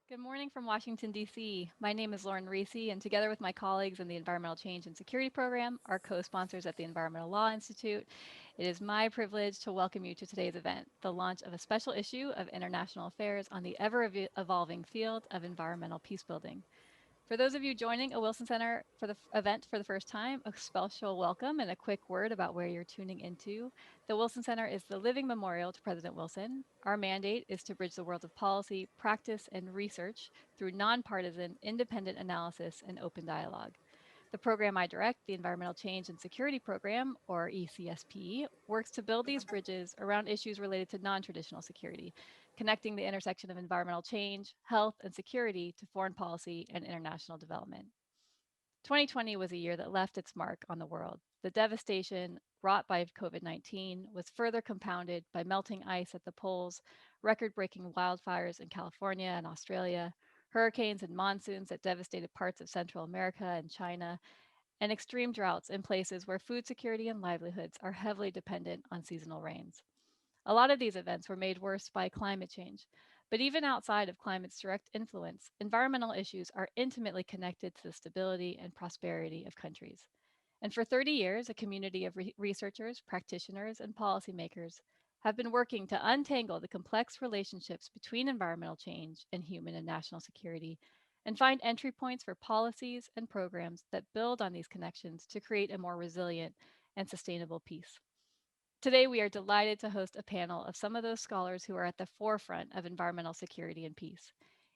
Good morning from Washington, D.C. My name is Lauren Reese, and together with my colleagues in the Environmental Change and Security Program, our co-sponsors at the Environmental Law Institute, it is my privilege to welcome you to today's event, the launch of a special issue of International Affairs on the ever-evolving field of environmental peacebuilding. For those of you joining a Wilson Center for the event for the first time, a special welcome and a quick word about where you're tuning into. The Wilson Center is the living memorial to President Wilson. Our mandate is to bridge the worlds of policy, practice, and research through nonpartisan, independent analysis and open dialogue. The program I direct, the Environmental Change and Security Program, or ECSP, works to build these bridges around issues related to non-traditional security, connecting the intersection of environmental change, health, and security to foreign policy and international development. 2020 was a year that left its mark on the world. The devastation wrought by COVID 19 was further compounded by melting ice at the poles, record breaking wildfires in California and Australia, hurricanes and monsoons that devastated parts of Central America and China, and extreme droughts in places where food security and livelihoods are heavily dependent on seasonal rains. A lot of these events were made worse by climate change. But even outside of climate's direct influence, environmental issues are intimately connected to the stability and prosperity of countries. And for 30 years, a community of researchers, practitioners, and policymakers have been working to untangle the complex relationships between environmental change and human and national security and find entry points for policies and programs that build on these connections to create a more resilient and sustainable peace. Today, we are delighted to host a panel of some of those scholars who are at the forefront of environmental security and peace.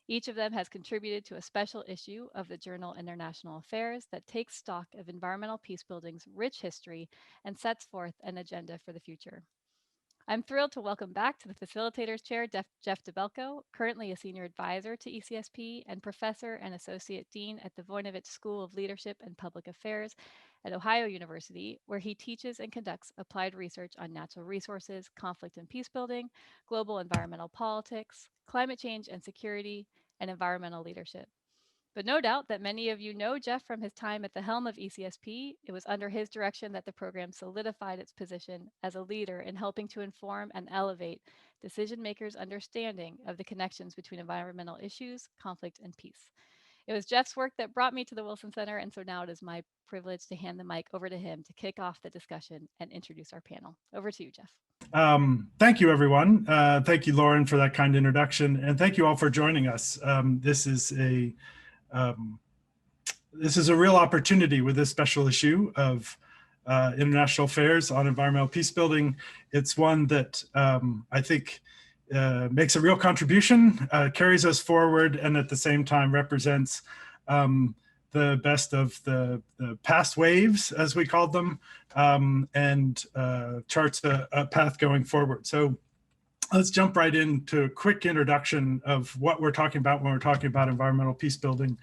Each of them has contributed to a special issue of the journal International Affairs that takes stock of environmental peacebuilding's rich history and sets forth an agenda for the future. I'm thrilled to welcome back to the Facilitators Chair Jeff DeBelko, currently a senior advisor to ECSP and professor and associate dean at the Voinovich School of Leadership and Public Affairs at Ohio University, where he teaches and conducts applied research on natural resources, conflict and peace building, global environmental politics, climate change and security, and environmental leadership. But no doubt that many of you know Jeff from his time at the helm of ECSP. It was under his direction that the program solidified its position as a leader in helping to inform and elevate decision makers' understanding of the connections between environmental issues, conflict, and peace. It was Jeff's work that brought me to the Wilson Center, and so now it is my privilege to hand the mic over to him to kick off the discussion and introduce our panel. Over to you, Jeff. Thank you, everyone. Thank you, Lauren, for that kind introduction, and thank you all for joining us. Um, this is a real opportunity with this special issue of International Affairs on environmental peace building. It's one that I think makes a real contribution, carries us forward, and at the same time represents the best of the past waves, as we called them, and charts a path going forward. So let's jump right into a quick introduction of what we're talking about when we're talking about environmental peace building.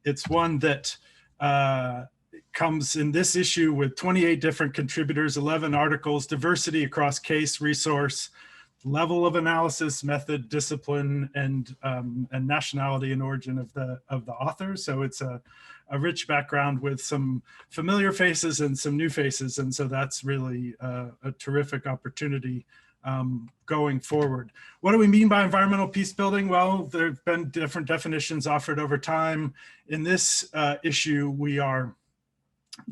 It's one that comes in this issue with 28 different contributors, 11 articles, diversity across case, resource, level of analysis, method, discipline, and nationality and origin of the authors. So it's a rich background with some familiar faces and some new faces, and so that's really a terrific opportunity going forward. What do we mean by environmental peace building? Well, there have been different definitions offered over time. In this issue, we are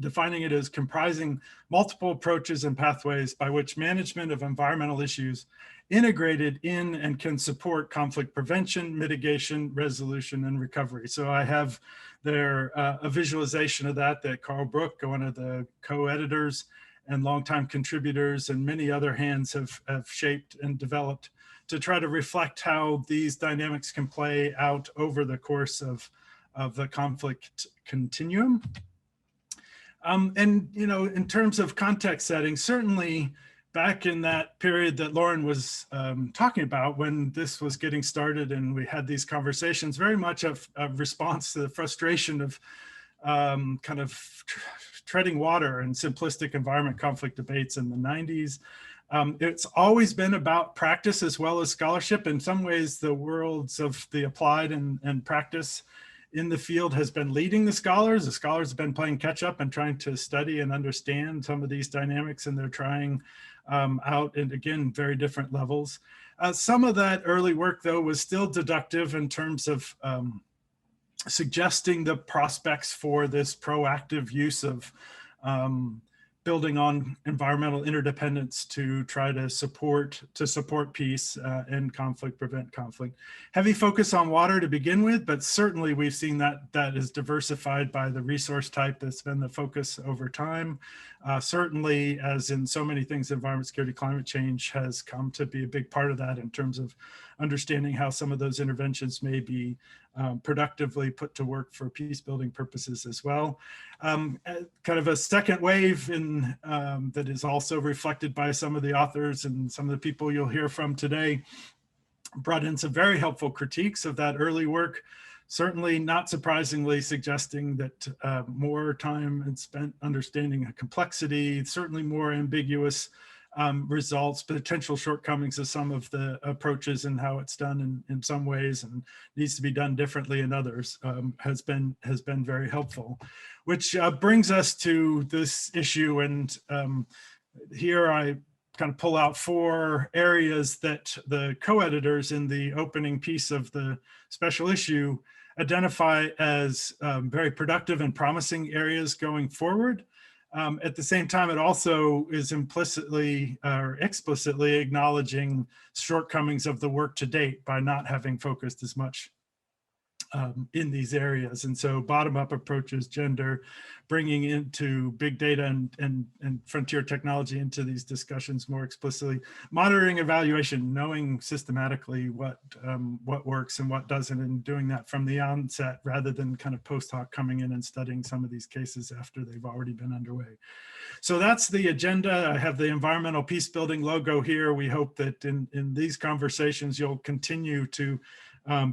defining it as comprising multiple approaches and pathways by which management of environmental issues integrated in and can support conflict prevention, mitigation, resolution, and recovery. So I have there a visualization of that Carl Brook, one of the co-editors and longtime contributors, and many other hands have shaped and developed to try to reflect how these dynamics can play out over the course of the conflict continuum. And, you know, in terms of context setting, certainly back in that period that Lauren was talking about, when this was getting started and we had these conversations, very much of a response to the frustration of kind of treading water and simplistic environment conflict debates in the 90s. It's always been about practice as well as scholarship. In some ways, the worlds of the applied and practice in the field has been leading the scholars. The scholars have been playing catch up and trying to study and understand some of these dynamics, and they're trying out, and again, very different levels. Some of that early work, though, was still deductive in terms of suggesting the prospects for this proactive use of building on environmental interdependence to try to support peace and conflict, prevent conflict. Heavy focus on water to begin with, but certainly we've seen that is diversified by the resource type that's been the focus over time. Certainly, as in so many things, environment security, climate change has come to be a big part of that in terms of understanding how some of those interventions may be productively put to work for peace building purposes as well. Kind of a second wave in, that is also reflected by some of the authors and some of the people you'll hear from today, brought in some very helpful critiques of that early work. Certainly not surprisingly suggesting that more time is spent understanding the complexity, certainly more ambiguous results, potential shortcomings of some of the approaches and how it's done in some ways and needs to be done differently in others, has been very helpful. Which brings us to this issue, and here I kind of pull out 4 areas that the co-editors in the opening piece of the special issue identify as very productive and promising areas going forward. At the same time, it also is implicitly or explicitly acknowledging shortcomings of the work to date by not having focused as much in these areas. And so bottom-up approaches, gender, bringing into big data and frontier technology into these discussions more explicitly, monitoring, evaluation, knowing systematically what works and what doesn't, and doing that from the onset rather than kind of post hoc coming in and studying some of these cases after they've already been underway. So that's the agenda. I have the environmental peace building logo here. We hope that in these conversations, you'll continue to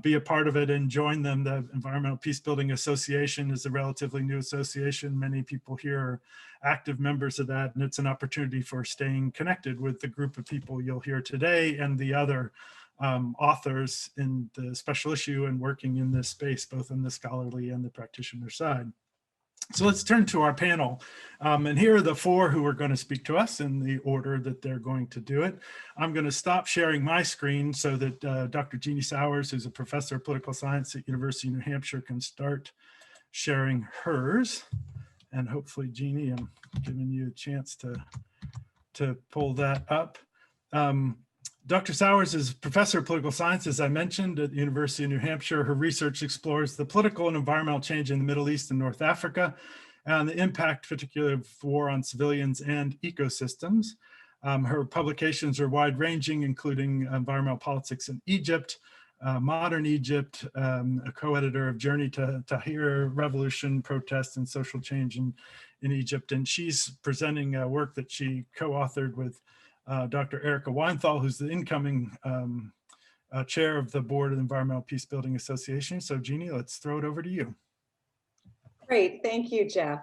be a part of it and join them. The Environmental Peacebuilding Association is a relatively new association. Many people here are active members of that, and it's an opportunity for staying connected with the group of people you'll hear today and the other authors in the special issue and working in this space, both on the scholarly and the practitioner side. So let's turn to our panel. And here are the 4 who are going to speak to us in the order that they're going to do it. I'm going to stop sharing my screen so that Dr. Jeannie Sowers, who's a professor of political science at University of New Hampshire, can start sharing hers. And hopefully, Jeannie, I'm giving you a chance to pull that up. Dr. Sowers is professor of political science, as I mentioned, at the University of New Hampshire. Her research explores the political and environmental change in the Middle East and North Africa, and the impact, particularly of war on civilians and ecosystems. Her publications are wide-ranging, including environmental politics in Egypt, modern Egypt, a co-editor of Journey to Tahrir, Revolution, Protest, and Social Change in Egypt. And she's presenting a work that she co-authored with Dr. Erica Weinthal, who's the incoming chair of the board of the Environmental Peacebuilding Association. So Jeannie, let's throw it over to you. Great, thank you, Jeff.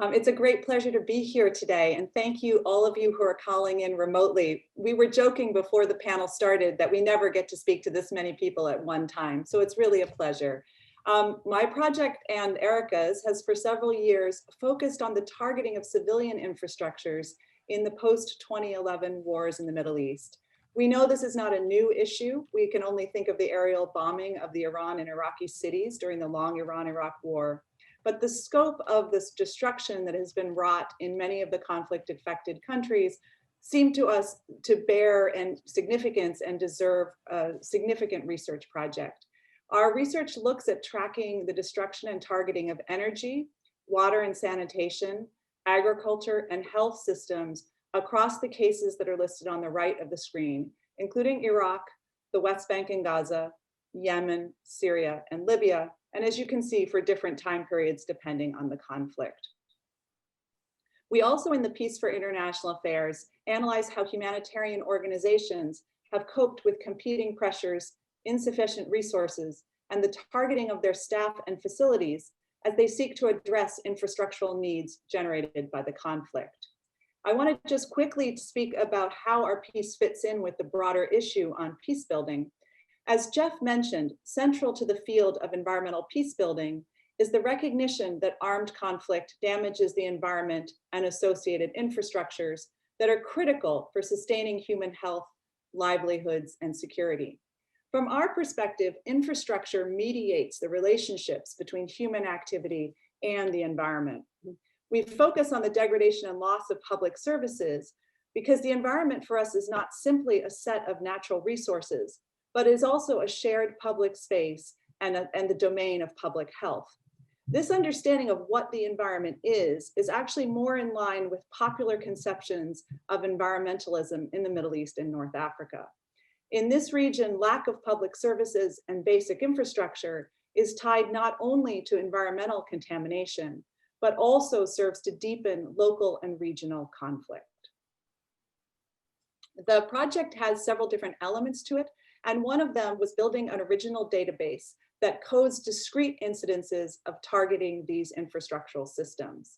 It's a great pleasure to be here today, and thank you all of you who are calling in remotely. We were joking before the panel started that we never get to speak to this many people at one time, so it's really a pleasure. My project and Erica's has for several years focused on the targeting of civilian infrastructures in the post-2011 wars in the Middle East. We know this is not a new issue. We can only think of the aerial bombing of the Iran and Iraqi cities during the long Iran-Iraq war. But the scope of this destruction that has been wrought in many of the conflict-affected countries seem to us to bear and significance and deserve a significant research project. Our research looks at tracking the destruction and targeting of energy, water and sanitation, agriculture, and health systems across the cases that are listed on the right of the screen, including Iraq, the West Bank and Gaza, Yemen, Syria, and Libya, and as you can see, for different time periods depending on the conflict. We also, in the Peace for International Affairs, analyze how humanitarian organizations have coped with competing pressures, insufficient resources, and the targeting of their staff and facilities as they seek to address infrastructural needs generated by the conflict. I want to just quickly speak about how our piece fits in with the broader issue on peace building. As Jeff mentioned, central to the field of environmental peace building is the recognition that armed conflict damages the environment and associated infrastructures that are critical for sustaining human health, livelihoods, and security. From our perspective, infrastructure mediates the relationships between human activity and the environment. We focus on the degradation and loss of public services because the environment for us is not simply a set of natural resources, but is also a shared public space and the domain of public health. This understanding of what the environment is actually more in line with popular conceptions of environmentalism in the Middle East and North Africa. In this region, lack of public services and basic infrastructure is tied not only to environmental contamination, but also serves to deepen local and regional conflict. The project has several different elements to it, and one of them was building an original database that codes discrete incidences of targeting these infrastructural systems.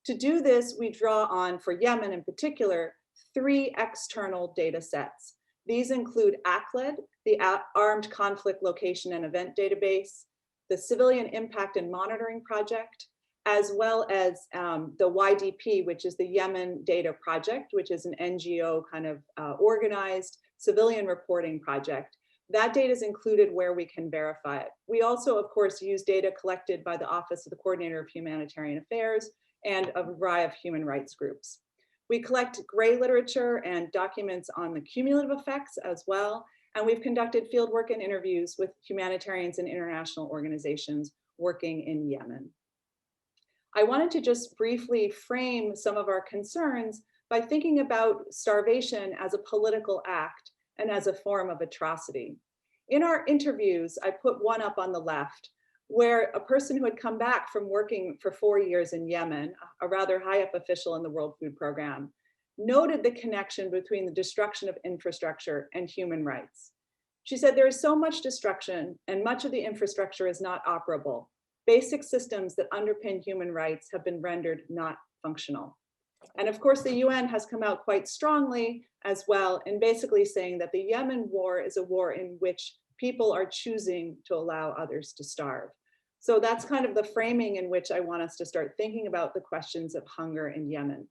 To do this, we draw on, for Yemen in particular, 3 external data sets. These include ACLED, the Armed Conflict Location and Event Database, the Civilian Impact and Monitoring Project, as well as the YDP, which is the Yemen Data Project, which is an NGO kind of organized civilian reporting project. That data is included where we can verify it. We also, of course, use data collected by the Office of the Coordinator of Humanitarian Affairs and a variety of human rights groups. We collect gray literature and documents on the cumulative effects as well, and we've conducted fieldwork and interviews with humanitarians and international organizations working in Yemen. I wanted to just briefly frame some of our concerns by thinking about starvation as a political act and as a form of atrocity. In our interviews, I put one up on the left, where a person who had come back from working for 4 years in Yemen, a rather high up official in the World Food Program, noted the connection between the destruction of infrastructure and human rights. She said, there is so much destruction and much of the infrastructure is not operable. Basic systems that underpin human rights have been rendered not functional. And of course, the UN has come out quite strongly as well in basically saying that the Yemen war is a war in which people are choosing to allow others to starve. So that's kind of the framing in which I want us to start thinking about the questions of hunger in Yemen.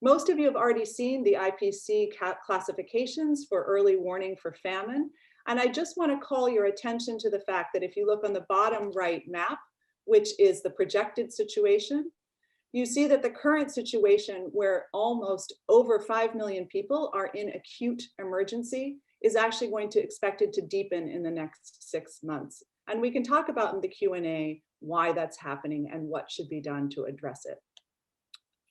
Most of you have already seen the IPC classifications for early warning for famine. And I just want to call your attention to the fact that if you look on the bottom right map, which is the projected situation, you see that the current situation where almost over 5 million people are in acute emergency is actually going to expected to deepen in the next 6 months. And we can talk about in the Q&A why that's happening and what should be done to address it.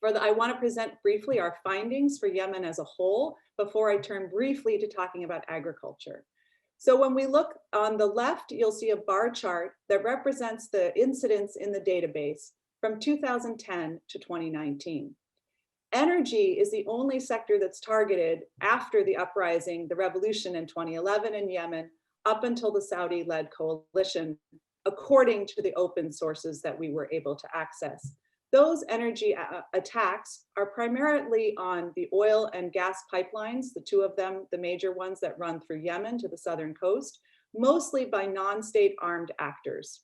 I want to present briefly our findings for Yemen as a whole before I turn briefly to talking about agriculture. So when we look on the left, you'll see a bar chart that represents the incidents in the database from 2010 to 2019. Energy is the only sector that's targeted after the uprising, the revolution in 2011 in Yemen, up until the Saudi-led coalition, according to the open sources that we were able to access. Those energy attacks are primarily on the oil and gas pipelines, the 2 of them, the major ones that run through Yemen to the southern coast, mostly by non-state armed actors.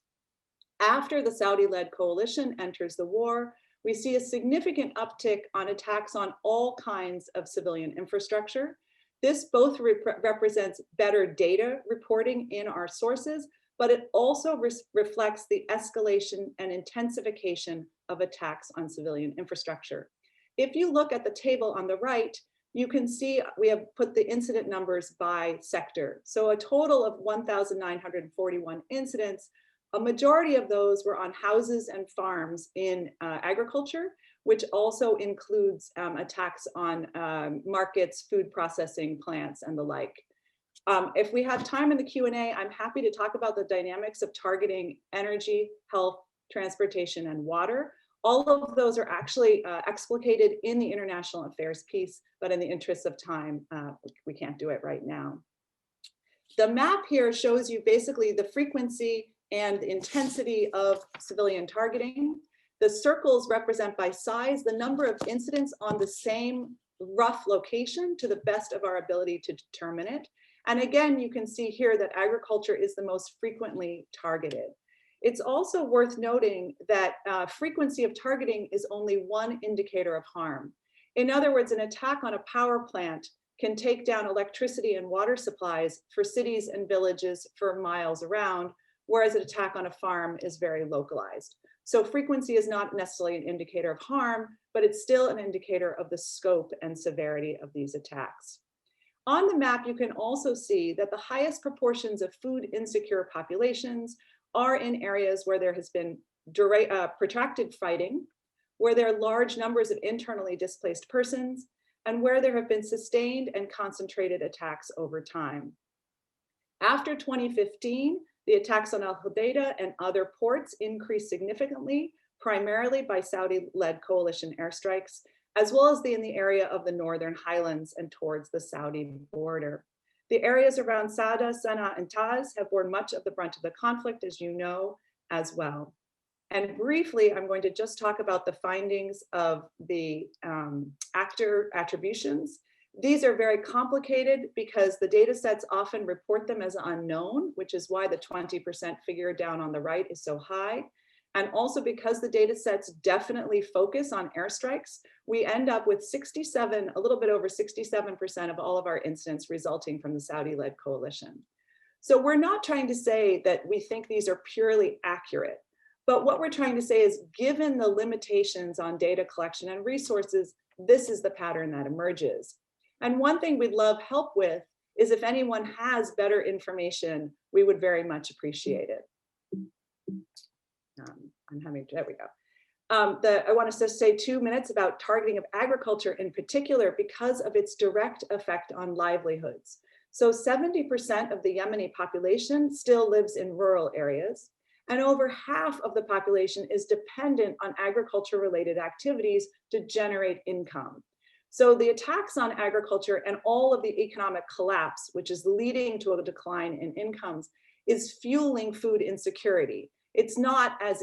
After the Saudi-led coalition enters the war, we see a significant uptick on attacks on all kinds of civilian infrastructure. This both represents better data reporting in our sources, but it also reflects the escalation and intensification of attacks on civilian infrastructure. If you look at the table on the right, you can see we have put the incident numbers by sector. So a total of 1,941 incidents. A majority of those were on houses and farms in agriculture, which also includes attacks on markets, food processing plants, and the like. If we have time in the Q&A, I'm happy to talk about the dynamics of targeting energy, health, transportation, and water. All of those are actually explicated in the international affairs piece, but in the interest of time, we can't do it right now. The map here shows you basically the frequency and the intensity of civilian targeting. The circles represent by size the number of incidents on the same rough location to the best of our ability to determine it. And again, you can see here that agriculture is the most frequently targeted. It's also worth noting that frequency of targeting is only one indicator of harm. In other words, an attack on a power plant can take down electricity and water supplies for cities and villages for miles around, whereas an attack on a farm is very localized. So frequency is not necessarily an indicator of harm, but it's still an indicator of the scope and severity of these attacks. On the map, you can also see that the highest proportions of food insecure populations are in areas where there has been protracted fighting, where there are large numbers of internally displaced persons, and where there have been sustained and concentrated attacks over time. After 2015, the attacks on Al Hodeida and other ports increased significantly, primarily by Saudi-led coalition airstrikes, as well as in the area of the Northern Highlands and towards the Saudi border. The areas around Sada, Sana'a, and Taz have borne much of the brunt of the conflict, as you know, as well. And briefly, I'm going to just talk about the findings of the actor attributions. These are very complicated because the data sets often report them as unknown, which is why the 20% figure down on the right is so high. And also because the data sets definitely focus on airstrikes, we end up with 67, a little bit over 67% of all of our incidents resulting from the Saudi-led coalition. So we're not trying to say that we think these are purely accurate, but what we're trying to say is, given the limitations on data collection and resources, this is the pattern that emerges. And one thing we'd love help with is if anyone has better information, we would very much appreciate it. There we go. I want to say 2 minutes about targeting of agriculture in particular because of its direct effect on livelihoods. So 70% of the Yemeni population still lives in rural areas, and over half of the population is dependent on agriculture-related activities to generate income. So the attacks on agriculture and all of the economic collapse, which is leading to a decline in incomes, is fueling food insecurity. It's not as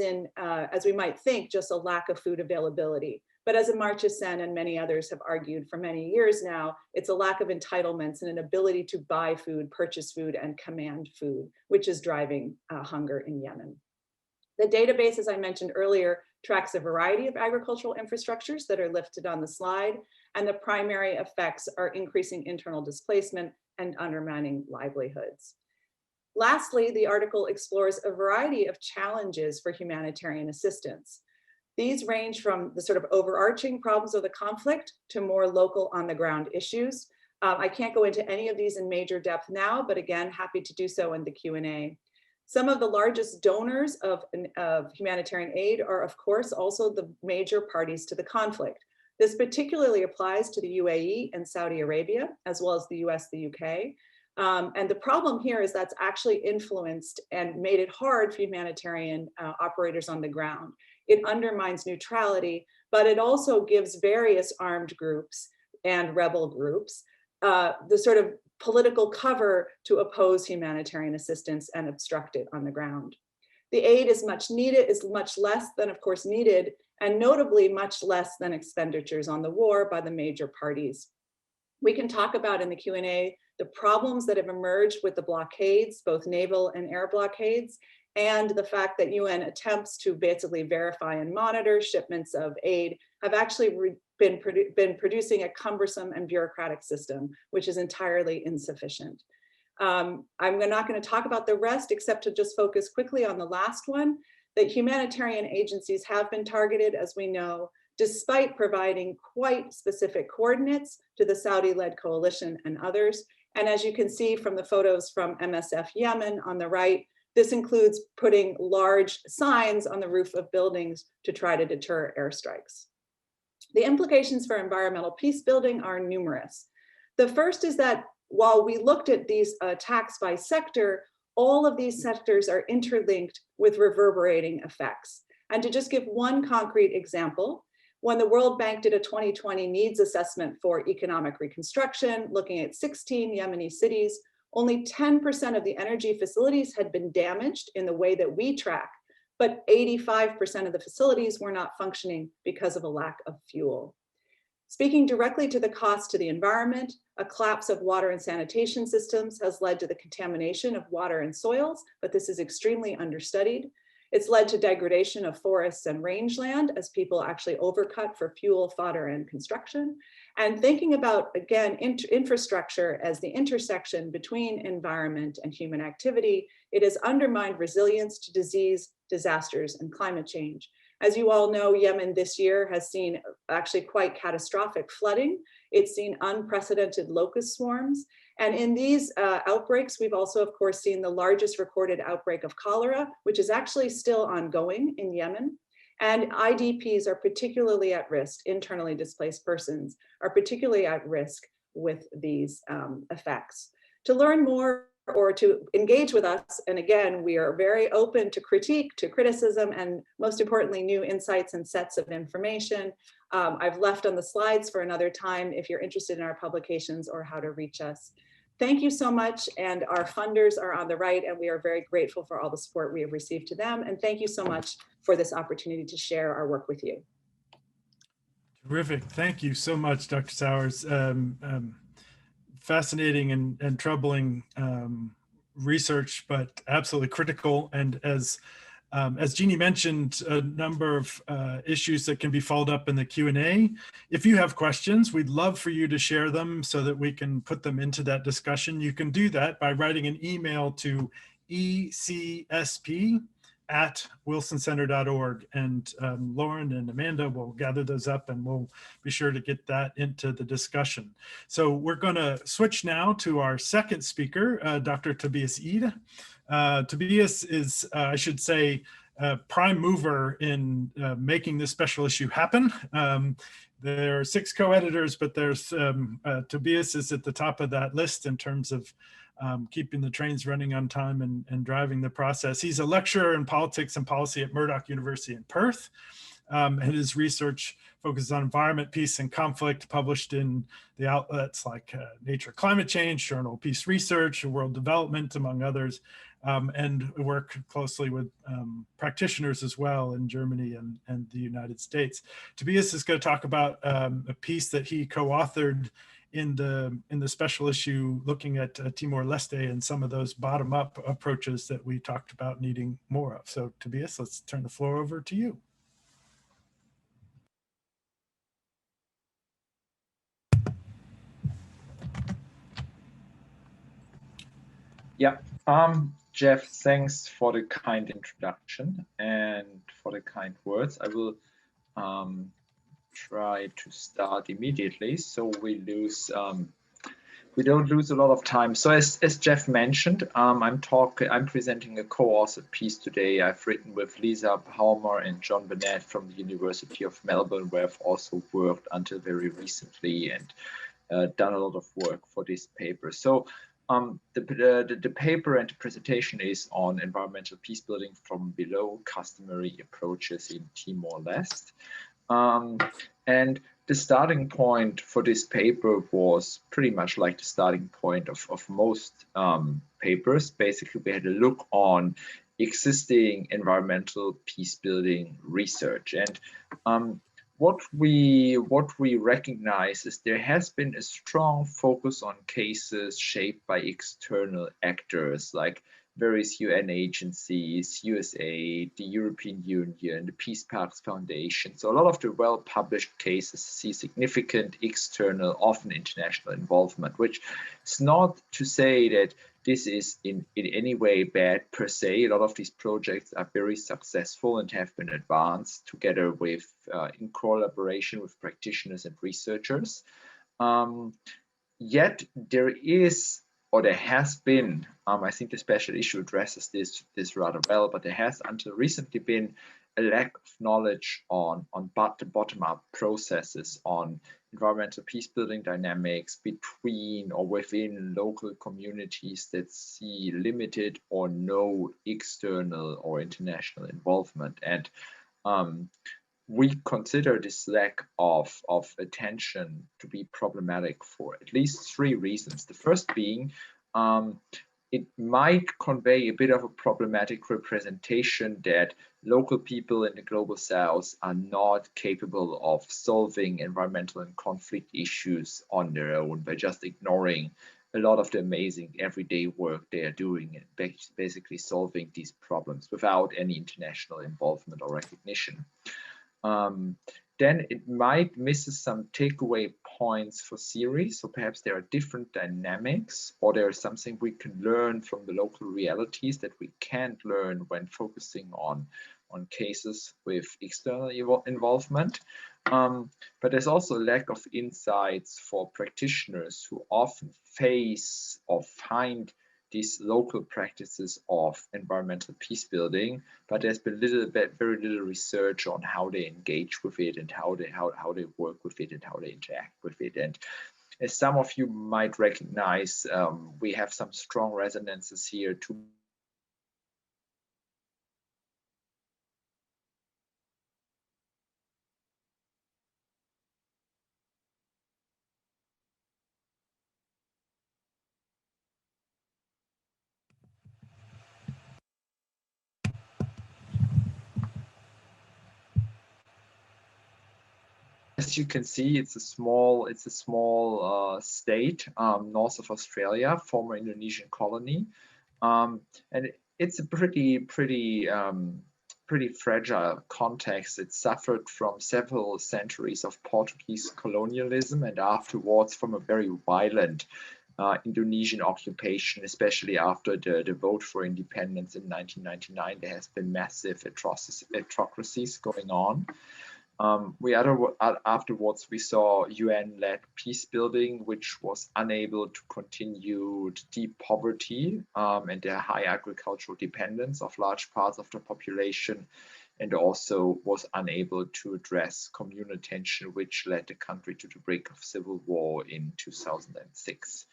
we might think, just a lack of food availability, but as Amartya Sen and many others have argued for many years now, it's a lack of entitlements and an ability to buy food, purchase food, and command food, which is driving hunger in Yemen. The database, as I mentioned earlier, tracks a variety of agricultural infrastructures that are listed on the slide, and the primary effects are increasing internal displacement and undermining livelihoods. Lastly, the article explores a variety of challenges for humanitarian assistance. These range from the sort of overarching problems of the conflict to more local on-the-ground issues. I can't go into any of these in major depth now, but again, happy to do so in the Q&A. Some of the largest donors of humanitarian aid are, of course, also the major parties to the conflict. This particularly applies to the UAE and Saudi Arabia, as well as the US, the UK. And the problem here is that's actually influenced and made it hard for humanitarian operators on the ground. It undermines neutrality, but it also gives various armed groups and rebel groups the sort of political cover to oppose humanitarian assistance and obstruct it on the ground. The aid is much less than, of course, needed, and notably much less than expenditures on the war by the major parties. We can talk about in the Q&A the problems that have emerged with the blockades, both naval and air blockades, and the fact that UN attempts to basically verify and monitor shipments of aid have actually been producing a cumbersome and bureaucratic system, which is entirely insufficient. I'm not going to talk about the rest, except to just focus quickly on the last one, that humanitarian agencies have been targeted, as we know, despite providing quite specific coordinates to the Saudi-led coalition and others. And as you can see from the photos from MSF Yemen on the right, this includes putting large signs on the roof of buildings to try to deter airstrikes. The implications for environmental peace building are numerous. The first is that while we looked at these attacks by sector, all of these sectors are interlinked with reverberating effects. And to just give one concrete example, when the World Bank did a 2020 needs assessment for economic reconstruction, looking at 16 Yemeni cities, only 10% of the energy facilities had been damaged in the way that we track, but 85% of the facilities were not functioning because of a lack of fuel. Speaking directly to the cost to the environment, a collapse of water and sanitation systems has led to the contamination of water and soils, but this is extremely understudied. It's led to degradation of forests and rangeland as people actually overcut for fuel, fodder, and construction. And thinking about, again, infrastructure as the intersection between environment and human activity, it has undermined resilience to disease, disasters, and climate change. As you all know, Yemen this year has seen actually quite catastrophic flooding. It's seen unprecedented locust swarms. And in these outbreaks, we've also, of course, seen the largest recorded outbreak of cholera, which is actually still ongoing in Yemen. And IDPs are particularly at risk, internally displaced persons are particularly at risk with these effects. To learn more or to engage with us, and again, we are very open to critique, to criticism, and most importantly, new insights and sets of information. I've left on the slides for another time if you're interested in our publications or how to reach us. Thank you so much, and our funders are on the right, and we are very grateful for all the support we have received to them, and thank you so much for this opportunity to share our work with you. Terrific. Thank you so much, Dr. Sowers. Fascinating and troubling research, but absolutely critical. And as Jeannie mentioned, a number of issues that can be followed up in the Q&A. If you have questions, we'd love for you to share them so that we can put them into that discussion. You can do that by writing an email to ecsp@wilsoncenter.org, and Lauren and Amanda will gather those up, and we'll be sure to get that into the discussion. So we're going to switch now to our second speaker, Dr. Tobias Ide. Tobias is, I should say, a prime mover in making this special issue happen. There are 6 co-editors, but there's Tobias is at the top of that list in terms of keeping the trains running on time and driving the process. He's a lecturer in politics and policy at Murdoch University in Perth. And his research focuses on environment, peace, and conflict, published in the outlets like Nature Climate Change, Journal Peace Research, World Development, among others, and work closely with practitioners as well in Germany and the United States. Tobias is going to talk about a piece that he co-authored in the special issue looking at Timor-Leste and some of those bottom-up approaches that we talked about needing more of. So Tobias, let's turn the floor over to you. Yeah, Jeff, thanks for the kind introduction and for the kind words. I will try to start immediately so we don't lose a lot of time. So as Jeff mentioned, I'm presenting a co-authored piece today. I've written with Lisa Palmer and John Burnett from the University of Melbourne, where I've also worked until very recently and done a lot of work for this paper. So the paper and the presentation is on environmental peace building from below, customary approaches in Timor-Leste. And the starting point for this paper was pretty much like the starting point of most papers. Basically, we had a look on existing environmental peace building research. And what we recognize is there has been a strong focus on cases shaped by external actors like various UN agencies, USA, the European Union, the Peace Parks Foundation. So a lot of the well-published cases see significant external, often international involvement, which is not to say that this is in any way bad per se. A lot of these projects are very successful and have been advanced together with, in collaboration with practitioners and researchers. Yet there is, or there has been, I think the special issue addresses this rather well, but there has until recently been a lack of knowledge on the bottom-up processes on environmental peace building dynamics between or within local communities that see limited or no external or international involvement. And we consider this lack of attention to be problematic for at least 3 reasons. The first being it might convey a bit of a problematic representation that local people in the global south are not capable of solving environmental and conflict issues on their own by just ignoring a lot of the amazing everyday work they are doing and basically solving these problems without any international involvement or recognition. Then it might miss some takeaway points for series. So perhaps there are different dynamics, or there is something we can learn from the local realities that we can't learn when focusing on cases with external involvement. But there's also a lack of insights for practitioners who often face or find these local practices of environmental peace building, but there's been very little research on how they engage with it and how they work with it and how they interact with it. And as some of you might recognize, we have some strong resonances here to as you can see, it's a small state north of Australia, former Indonesian colony, and it's a pretty fragile context. It suffered from several centuries of Portuguese colonialism and afterwards from a very violent Indonesian occupation, especially after the vote for independence in 1999. There has been massive atrocities going on. Afterwards, we saw UN-led peace building, which was unable to continue deep poverty and the high agricultural dependence of large parts of the population, and also was unable to address communal tension, which led the country to the brink of civil war in 2006.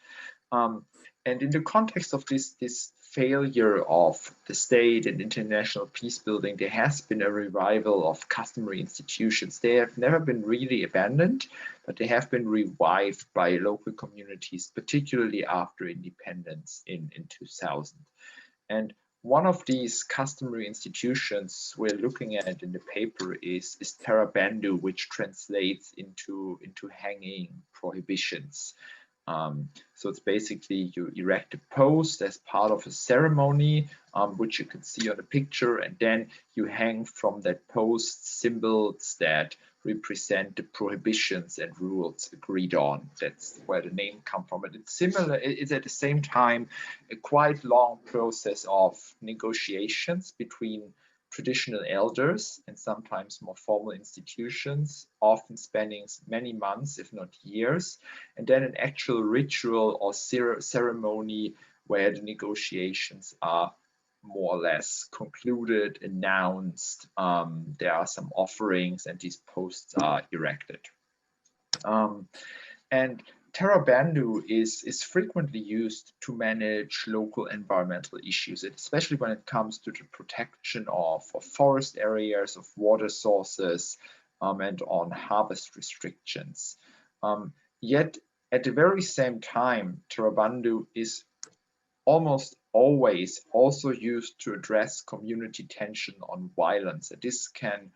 And in the context of this failure of the state and international peace building, there has been a revival of customary institutions. They have never been really abandoned, but they have been revived by local communities, particularly after independence in 2000. And one of these customary institutions we're looking at in the paper is Terra Bandu, which translates into hanging prohibitions. So it's basically you erect a post as part of a ceremony, which you can see on the picture, and then you hang from that post symbols that represent the prohibitions and rules agreed on. That's where the name comes from. And it's similar, it's at the same time a quite long process of negotiations between traditional elders and sometimes more formal institutions, often spanning many months, if not years, and then an actual ritual or ceremony where the negotiations are more or less concluded, announced. There are some offerings and these posts are erected. And Terra Bandu is frequently used to manage local environmental issues, especially when it comes to the protection of forest areas, of water sources, and on harvest restrictions. Yet at the very same time, Terra Bandu is almost always also used to address community tension on violence. And this can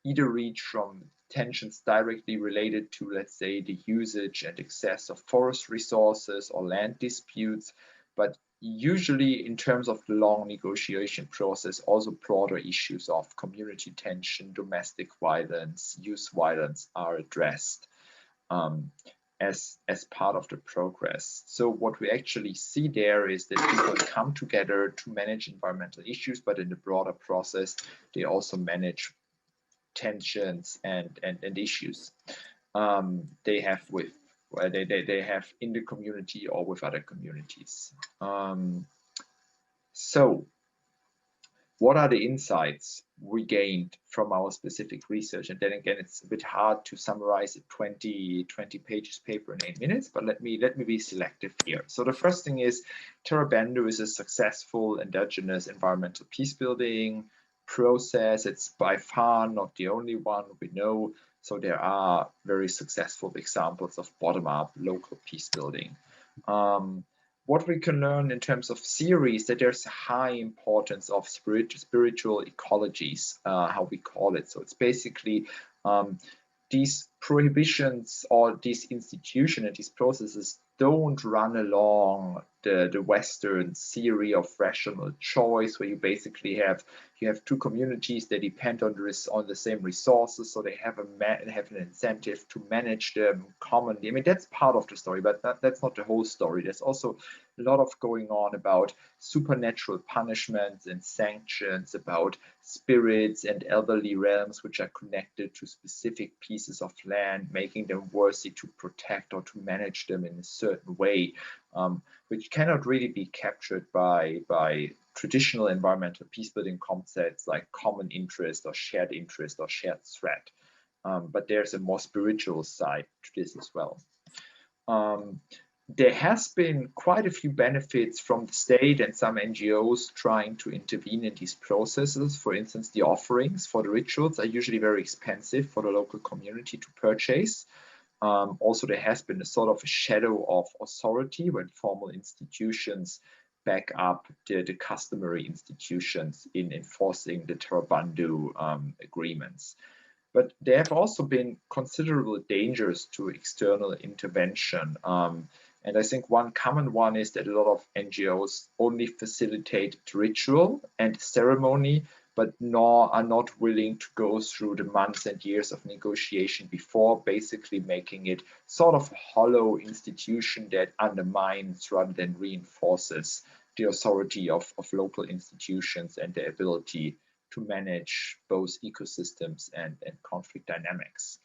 either reach from tensions directly related to, let's say, the usage and access of forest resources or land disputes, but usually in terms of the long negotiation process, also broader issues of community tension, domestic violence, youth violence are addressed as part of the progress. So what we actually see there is that people come together to manage environmental issues, but in the broader process, they also manage tensions and issues they have with they have in the community or with other communities. So what are the insights we gained from our specific research? And then again, it's a bit hard to summarize a 20 pages paper in 8 minutes, but let me be selective here. So the first thing is Terra Bandu is a successful endogenous environmental peace building process. It's by far not the only one we know. So there are very successful examples of bottom-up local peace building. what we can learn in terms of theory is that there's a high importance of spiritual ecologies, how we call it. So it's basically these prohibitions or these institutions and these processes don't run along the Western theory of rational choice, where you basically have two communities that depend on the same resources, so they have an incentive to manage them commonly. I mean, that's part of the story, but that's not the whole story. There's also a lot of going on about supernatural punishments and sanctions, about spirits and elderly realms which are connected to specific pieces of land, making them worthy to protect or to manage them in a certain way, which cannot really be captured by traditional environmental peacebuilding concepts like common interest or shared threat. But there's a more spiritual side to this as well. There has been quite a few benefits from the state and some NGOs trying to intervene in these processes. For instance, the offerings for the rituals are usually very expensive for the local community to purchase. Also, there has been a sort of a shadow of authority when formal institutions back up the customary institutions in enforcing the Tarabandhu agreements. But there have also been considerable dangers to external intervention. And I think one common one is that a lot of NGOs only facilitate ritual and ceremony, but are not willing to go through the months and years of negotiation before, basically making it sort of a hollow institution that undermines rather than reinforces the authority of local institutions and their ability to manage both ecosystems and conflict dynamics.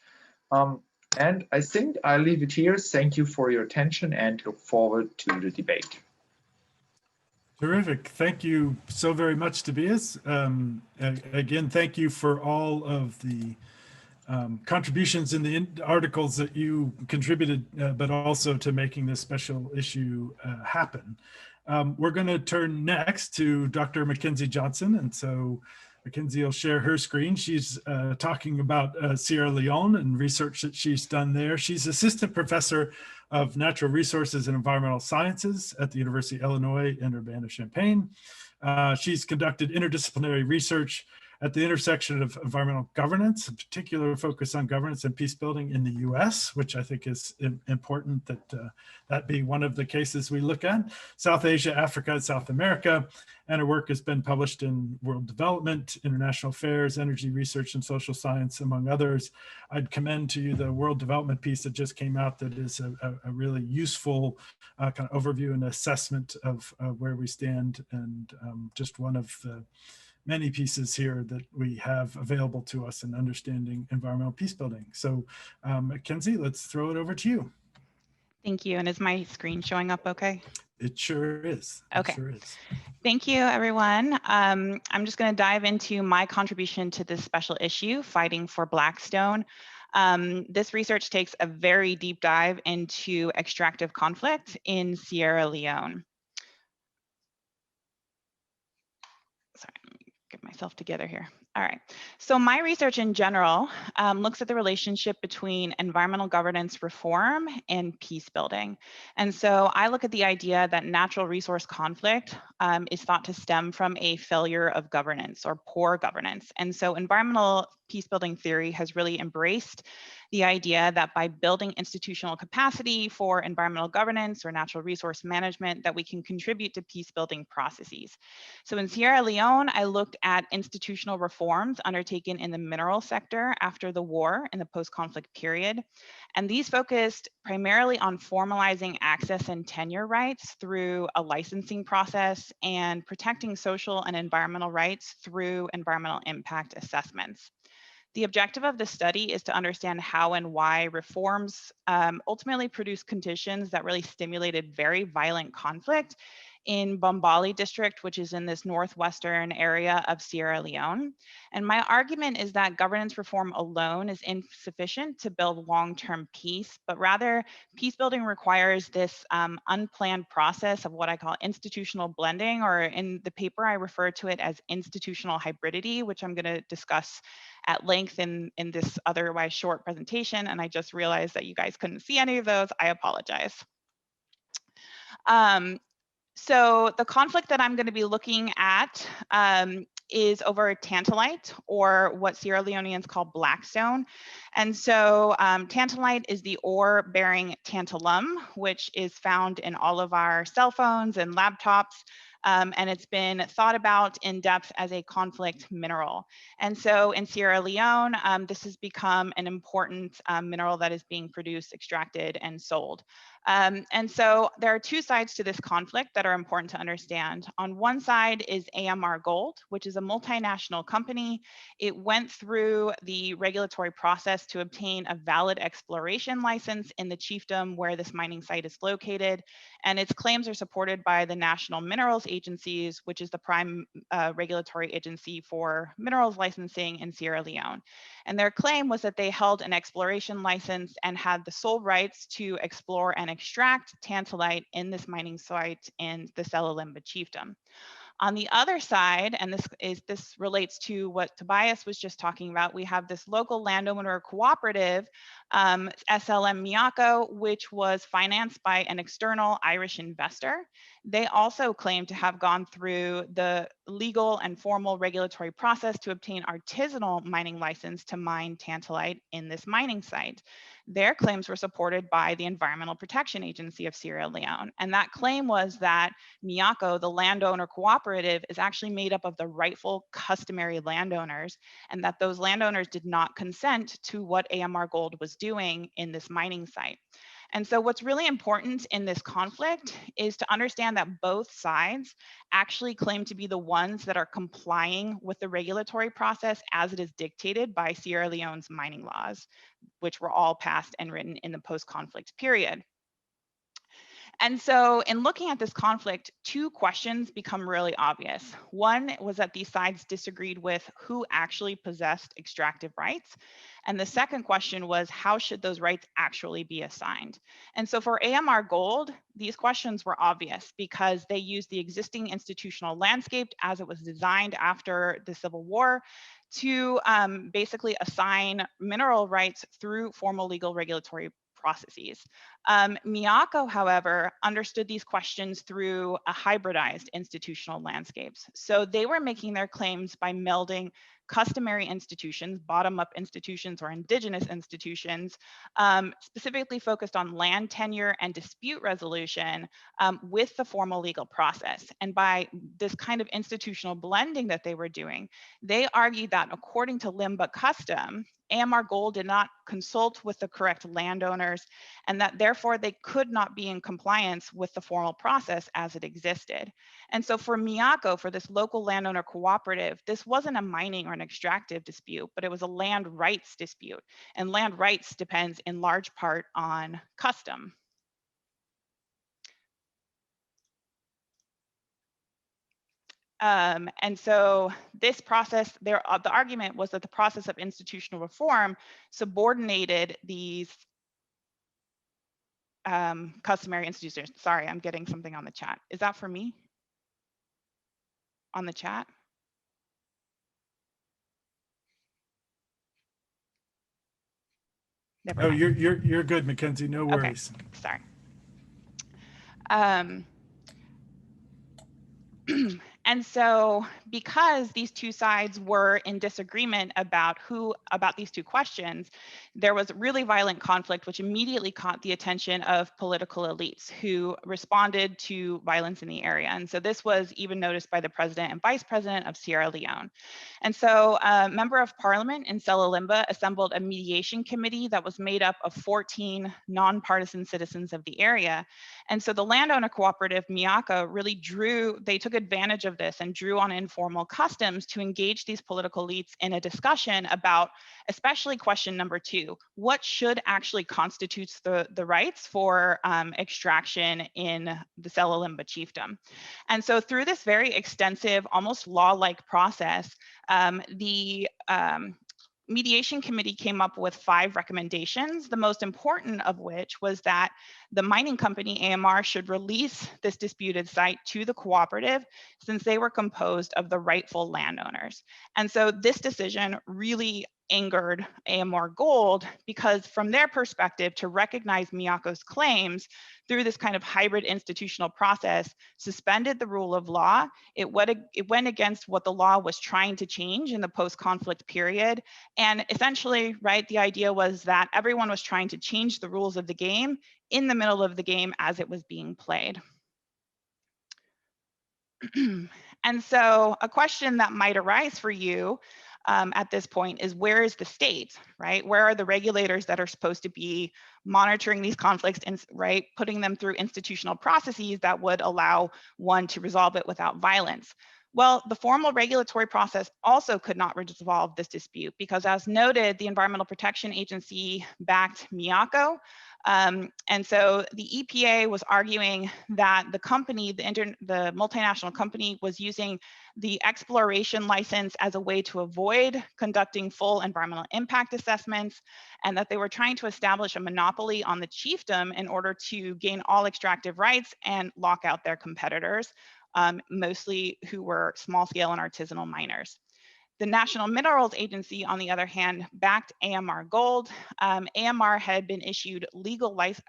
And I think I'll leave it here. Thank you for your attention and look forward to the debate. Terrific. Thank you so very much, Tobias. Again, thank you for all of the contributions in the articles that you contributed, but also to making this special issue happen. We're going to turn next to Dr. Mackenzie Johnson. And so Mackenzie will share her screen. She's talking about Sierra Leone and research that she's done there. She's assistant professor of natural resources and environmental sciences at the University of Illinois in Urbana-Champaign. She's conducted interdisciplinary research at the intersection of environmental governance, a particular focus on governance and peace building in the US, which I think is important that that be one of the cases we look at, South Asia, Africa, and South America. And her work has been published in World Development, International Affairs, Energy Research, and Social Science, among others. I'd commend to you the World Development piece that just came out that is a really useful kind of overview and assessment of where we stand, and just one of the many pieces here that we have available to us in understanding environmental peace building. So Mackenzie, let's throw it over to you. Thank you. And is my screen showing up okay? It sure is. Okay. It sure is. Thank you, everyone. I'm just going to dive into my contribution to this special issue, Fighting for Blackstone. This research takes a very deep dive into extractive conflict in Sierra Leone. Sorry, let me get myself together here. All right, so my research in general looks at the relationship between environmental governance reform and peace building. And so I look at the idea that natural resource conflict is thought to stem from a failure of governance or poor governance. And so environmental peace building theory has really embraced the idea that by building institutional capacity for environmental governance or natural resource management, that we can contribute to peace building processes. So in Sierra Leone, I looked at institutional reforms undertaken in the mineral sector after the war in the post-conflict period. And these focused primarily on formalizing access and tenure rights through a licensing process and protecting social and environmental rights through environmental impact assessments. The objective of the study is to understand how and why reforms ultimately produced conditions that really stimulated very violent conflict in Bombali district, which is in this northwestern area of Sierra Leone. And my argument is that governance reform alone is insufficient to build long-term peace, but rather peace building requires this unplanned process of what I call institutional blending, or in the paper I refer to it as institutional hybridity, which I'm going to discuss at length in this otherwise short presentation. And I just realized that you guys couldn't see any of those. I apologize. So the conflict that I'm going to be looking at is over tantalite, or what Sierra Leoneans call blackstone. And so tantalite is the ore bearing tantalum, which is found in all of our cell phones and laptops. And it's been thought about in depth as a conflict mineral. And so in Sierra Leone, this has become an important mineral that is being produced, extracted, and sold. And so there are two sides to this conflict that are important to understand. On one side is AMR Gold, which is a multinational company. It went through the regulatory process to obtain a valid exploration license in the chiefdom where this mining site is located. And its claims are supported by the National Minerals Agencies, which is the prime regulatory agency for minerals licensing in Sierra Leone. And their claim was that they held an exploration license and had the sole rights to explore and extract tantalite in this mining site in the Selalimba chiefdom. On the other side, and this relates to what Tobias was just talking about, we have this local landowner cooperative, SLM Miyako, which was financed by an external Irish investor. They also claim to have gone through the legal and formal regulatory process to obtain artisanal mining license to mine tantalite in this mining site. Their claims were supported by the Environmental Protection Agency of Sierra Leone. And that claim was that Miyako, the landowner cooperative, is actually made up of the rightful customary landowners, and that those landowners did not consent to what AMR Gold was doing in this mining site. And so what's really important in this conflict is to understand that both sides actually claim to be the ones that are complying with the regulatory process as it is dictated by Sierra Leone's mining laws, which were all passed and written in the post-conflict period. And so in looking at this conflict, two questions become really obvious. One was that these sides disagreed with who actually possessed extractive rights. And the second question was, how should those rights actually be assigned? And so for AMR Gold, these questions were obvious because they used the existing institutional landscape as it was designed after the Civil War to basically assign mineral rights through formal legal regulatory processes. Miyako, however, understood these questions through a hybridized institutional landscapes. So they were making their claims by melding customary institutions, bottom-up institutions or indigenous institutions, specifically focused on land tenure and dispute resolution with the formal legal process. And by this kind of institutional blending that they were doing, they argued that according to Limba custom, AMR Gold did not consult with the correct landowners, and that therefore they could not be in compliance with the formal process as it existed. And so for Miyako, for this local landowner cooperative, this wasn't a mining or an extractive dispute, but it was a land rights dispute. And land rights depends in large part on custom. And so this process, the argument was that the process of institutional reform subordinated these customary institutions. Sorry, I'm getting something on the chat. Is that for me? On the chat? Never mind. You're good, Mackenzie. No worries. Okay. Sorry. And so because these two sides were in disagreement about these two questions, there was really violent conflict, which immediately caught the attention of political elites who responded to violence in the area. And so this was even noticed by the president and vice president of Sierra Leone. And so a member of parliament in Selalimba assembled a mediation committee that was made up of 14 nonpartisan citizens of the area. And so the landowner cooperative Miyako really they took advantage of this and drew on informal customs to engage these political elites in a discussion about especially question number 2, what should actually constitute the rights for extraction in the Selalimba chiefdom. And so through this very extensive, almost law-like process, the mediation committee came up with 5 recommendations, the most important of which was that the mining company AMR should release this disputed site to the cooperative since they were composed of the rightful landowners. And so this decision really angered AMR Gold, because from their perspective, to recognize Miyako's claims through this kind of hybrid institutional process suspended the rule of law. It went against what the law was trying to change in the post-conflict period. And essentially, right, the idea was that everyone was trying to change the rules of the game in the middle of the game as it was being played. And so a question that might arise for you at this point is, where is the state, right? Where are the regulators that are supposed to be monitoring these conflicts and, right, putting them through institutional processes that would allow one to resolve it without violence? Well, the formal regulatory process also could not resolve this dispute because, as noted, the Environmental Protection Agency backed Miyako. And so the EPA was arguing that the company, the multinational company, was using the exploration license as a way to avoid conducting full environmental impact assessments, and that they were trying to establish a monopoly on the chiefdom in order to gain all extractive rights and lock out their competitors, mostly who were small scale and artisanal miners. The National Minerals Agency, on the other hand, backed AMR Gold. AMR had been issued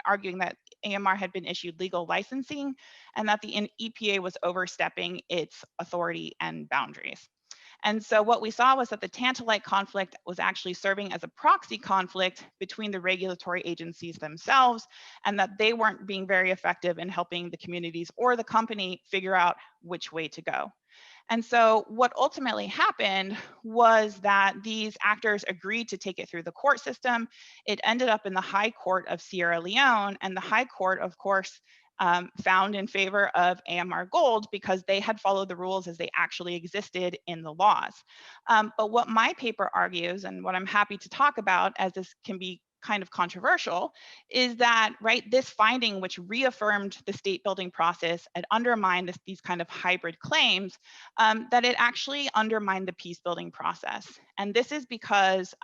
arguing that AMR had been issued legal licensing and that the EPA was overstepping its authority and boundaries. And so what we saw was that the tantalite conflict was actually serving as a proxy conflict between the regulatory agencies themselves, and that they weren't being very effective in helping the communities or the company figure out which way to go. And so what ultimately happened was that these actors agreed to take it through the court system. It ended up in the High Court of Sierra Leone, and the High Court, of course, found in favor of AMR Gold because they had followed the rules as they actually existed in the laws. But what my paper argues, and what I'm happy to talk about, as this can be kind of controversial, is that, right, this finding, which reaffirmed the state building process and undermined these kind of hybrid claims, that it actually undermined the peace building process. And this is because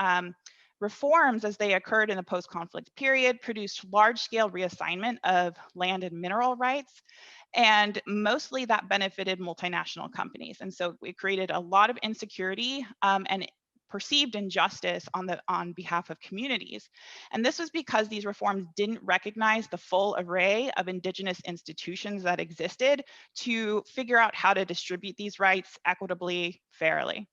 reforms, as they occurred in the post-conflict period, produced large-scale reassignment of land and mineral rights, and mostly that benefited multinational companies. And so it created a lot of insecurity and perceived injustice on behalf of communities. And this was because these reforms didn't recognize the full array of indigenous institutions that existed to figure out how to distribute these rights equitably, fairly.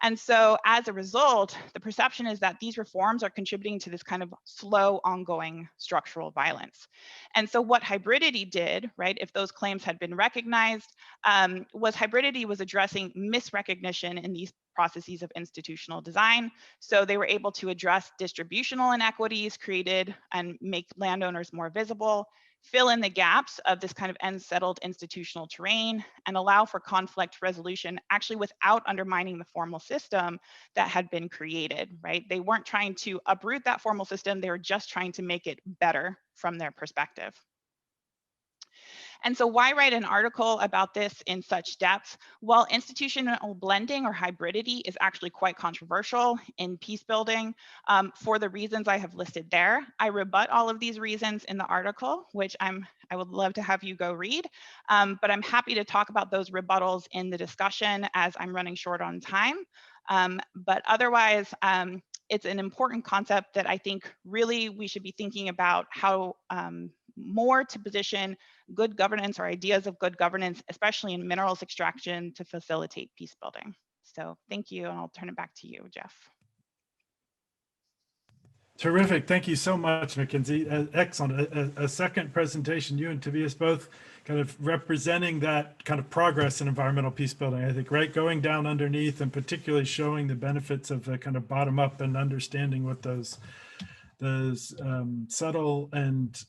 And so as a result, the perception is that these reforms are contributing to this kind of slow, ongoing structural violence. And so what hybridity did, right, if those claims had been recognized, was hybridity was addressing misrecognition in these processes of institutional design. So they were able to address distributional inequities created and make landowners more visible, fill in the gaps of this kind of unsettled institutional terrain, and allow for conflict resolution actually without undermining the formal system that had been created, right? They weren't trying to uproot that formal system, they were just trying to make it better from their perspective. And so why write an article about this in such depth? Well, institutional blending or hybridity is actually quite controversial in peace building for the reasons I have listed there. I rebut all of these reasons in the article, which I would love to have you go read, but I'm happy to talk about those rebuttals in the discussion as I'm running short on time. But otherwise, it's an important concept that I think really we should be thinking about how more to position good governance or ideas of good governance, especially in minerals extraction, to facilitate peace building. So thank you, and I'll turn it back to you, Jeff. Terrific. Thank you so much, Mackenzie. Excellent. A second presentation, you and Tobias both kind of representing that kind of progress in environmental peace building. I think, right, going down underneath and particularly showing the benefits of the kind of bottom up and understanding what those subtle and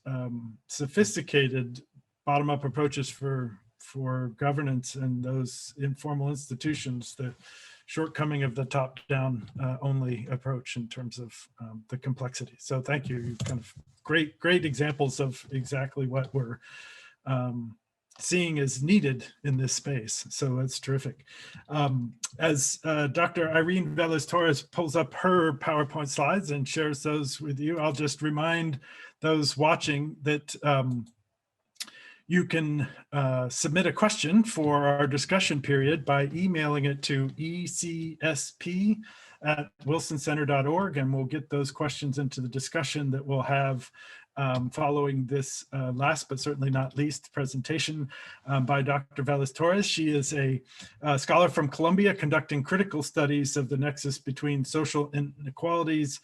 sophisticated bottom up approaches for governance and those informal institutions, the shortcoming of the top down only approach in terms of the complexity. So thank you. You've kind of great examples of exactly what we're seeing is needed in this space. So it's terrific. As Dr. Irene Velez-Torres pulls up her PowerPoint slides and shares those with you, I'll just remind those watching that you can submit a question for our discussion period by emailing it to ecsp at wilsoncenter.org, and we'll get those questions into the discussion that we'll have following this last but certainly not least presentation by Dr. Velas Torres. She is a scholar from Colombia conducting critical studies of the nexus between social inequalities,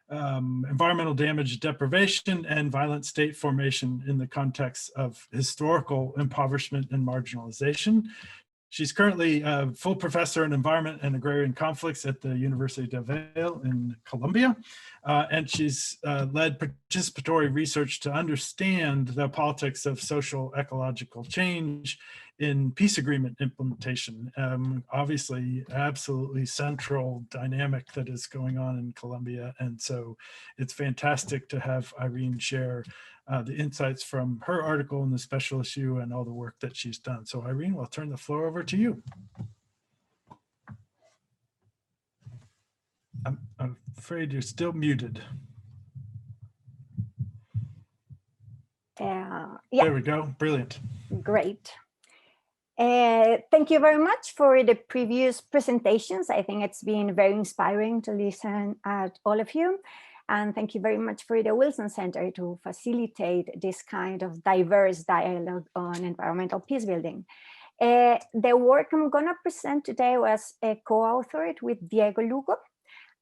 environmental damage, deprivation, and violent state formation in the context of historical impoverishment and marginalization. She's currently a full professor in environment and agrarian conflicts at the University de Valle in Colombia. And she's led participatory research to understand the politics of social ecological change in peace agreement implementation. Obviously, absolutely central dynamic that is going on in Colombia. And so it's fantastic to have Irene share the insights from her article in the special issue and all the work that she's done. So Irene, I'll turn the floor over to you. I'm afraid you're still muted. Yeah. There we go, brilliant. Great. Thank you very much for the previous presentations. I think it's been very inspiring to listen at all of you. And thank you very much for the Wilson Center to facilitate this kind of diverse dialogue on environmental peace building. The work I'm going to present today was co-authored with Diego Lugo.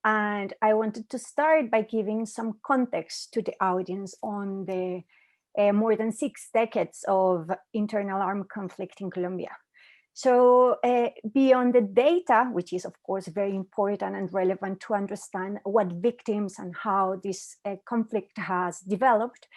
And I wanted to start by giving some context to the audience on the more than 6 decades of internal armed conflict in Colombia. So beyond the data, which is of course very important and relevant to understand what victims and how this conflict has developed,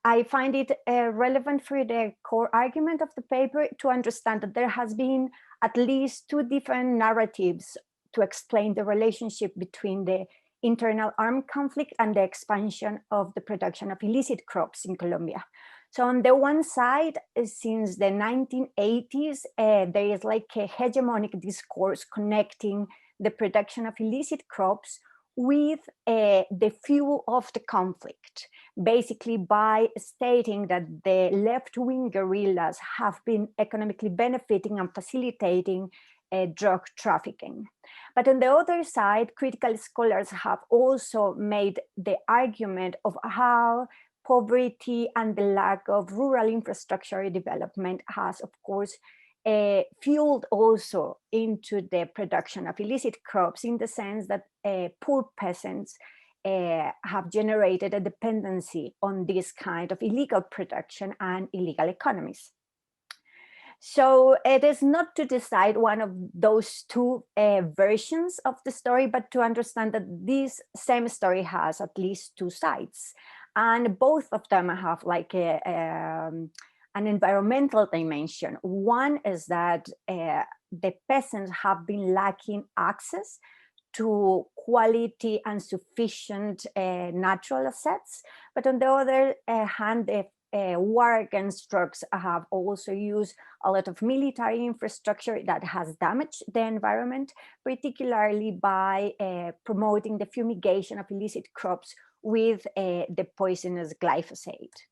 I find it relevant for the core argument of the paper to understand that there has been at least 2 different narratives to explain the relationship between the internal armed conflict and the expansion of the production of illicit crops in Colombia. So on the one side, since the 1980s, there is like a hegemonic discourse connecting the production of illicit crops with the fuel of the conflict, basically by stating that the left-wing guerrillas have been economically benefiting and facilitating drug trafficking. But on the other side, critical scholars have also made the argument of how poverty and the lack of rural infrastructure development has, of course, fueled also into the production of illicit crops, in the sense that poor peasants have generated a dependency on this kind of illegal production and illegal economies. So it is not to decide one of those 2 versions of the story, but to understand that this same story has at least 2 sides. And both of them have like an environmental dimension. One is that the peasants have been lacking access to quality and sufficient natural assets. But on the other hand, the war against drugs have also used a lot of military infrastructure that has damaged the environment, particularly by promoting the fumigation of illicit crops with the poisonous glyphosate.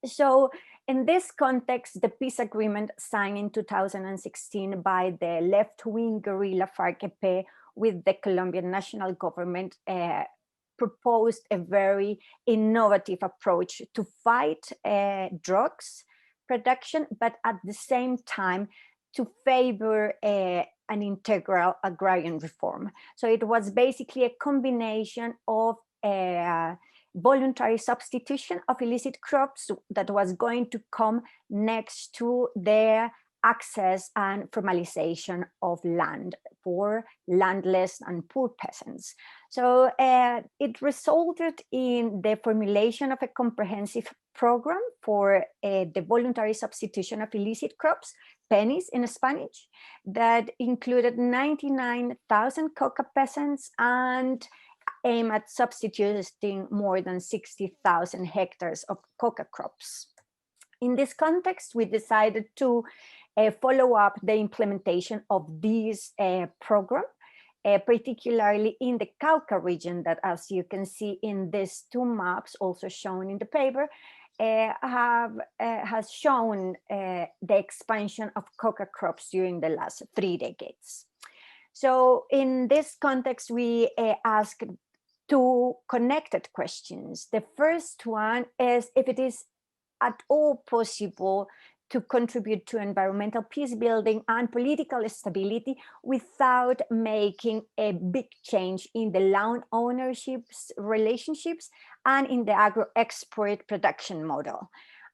So in this context, the peace agreement signed in 2016 by the left-wing guerrilla FARC-EP with the Colombian national government proposed a very innovative approach to fight drugs production, but at the same time to favor an integral agrarian reform. So it was basically a combination of voluntary substitution of illicit crops that was going to come next to their access and formalization of land for landless and poor peasants. So it resulted in the formulation of a comprehensive program for the voluntary substitution of illicit crops, pennies in Spanish, that included 99,000 coca peasants and aim at substituting more than 60,000 hectares of coca crops. In this context, we decided to follow up the implementation of this program, particularly in the Cauca region that, as you can see in these 2 maps also shown in the paper, has shown the expansion of coca crops during the last 3 decades. So in this context, we ask two connected questions. The first one is if it is at all possible to contribute to environmental peace building and political stability without making a big change in the land ownerships relationships and in the agro-export production model.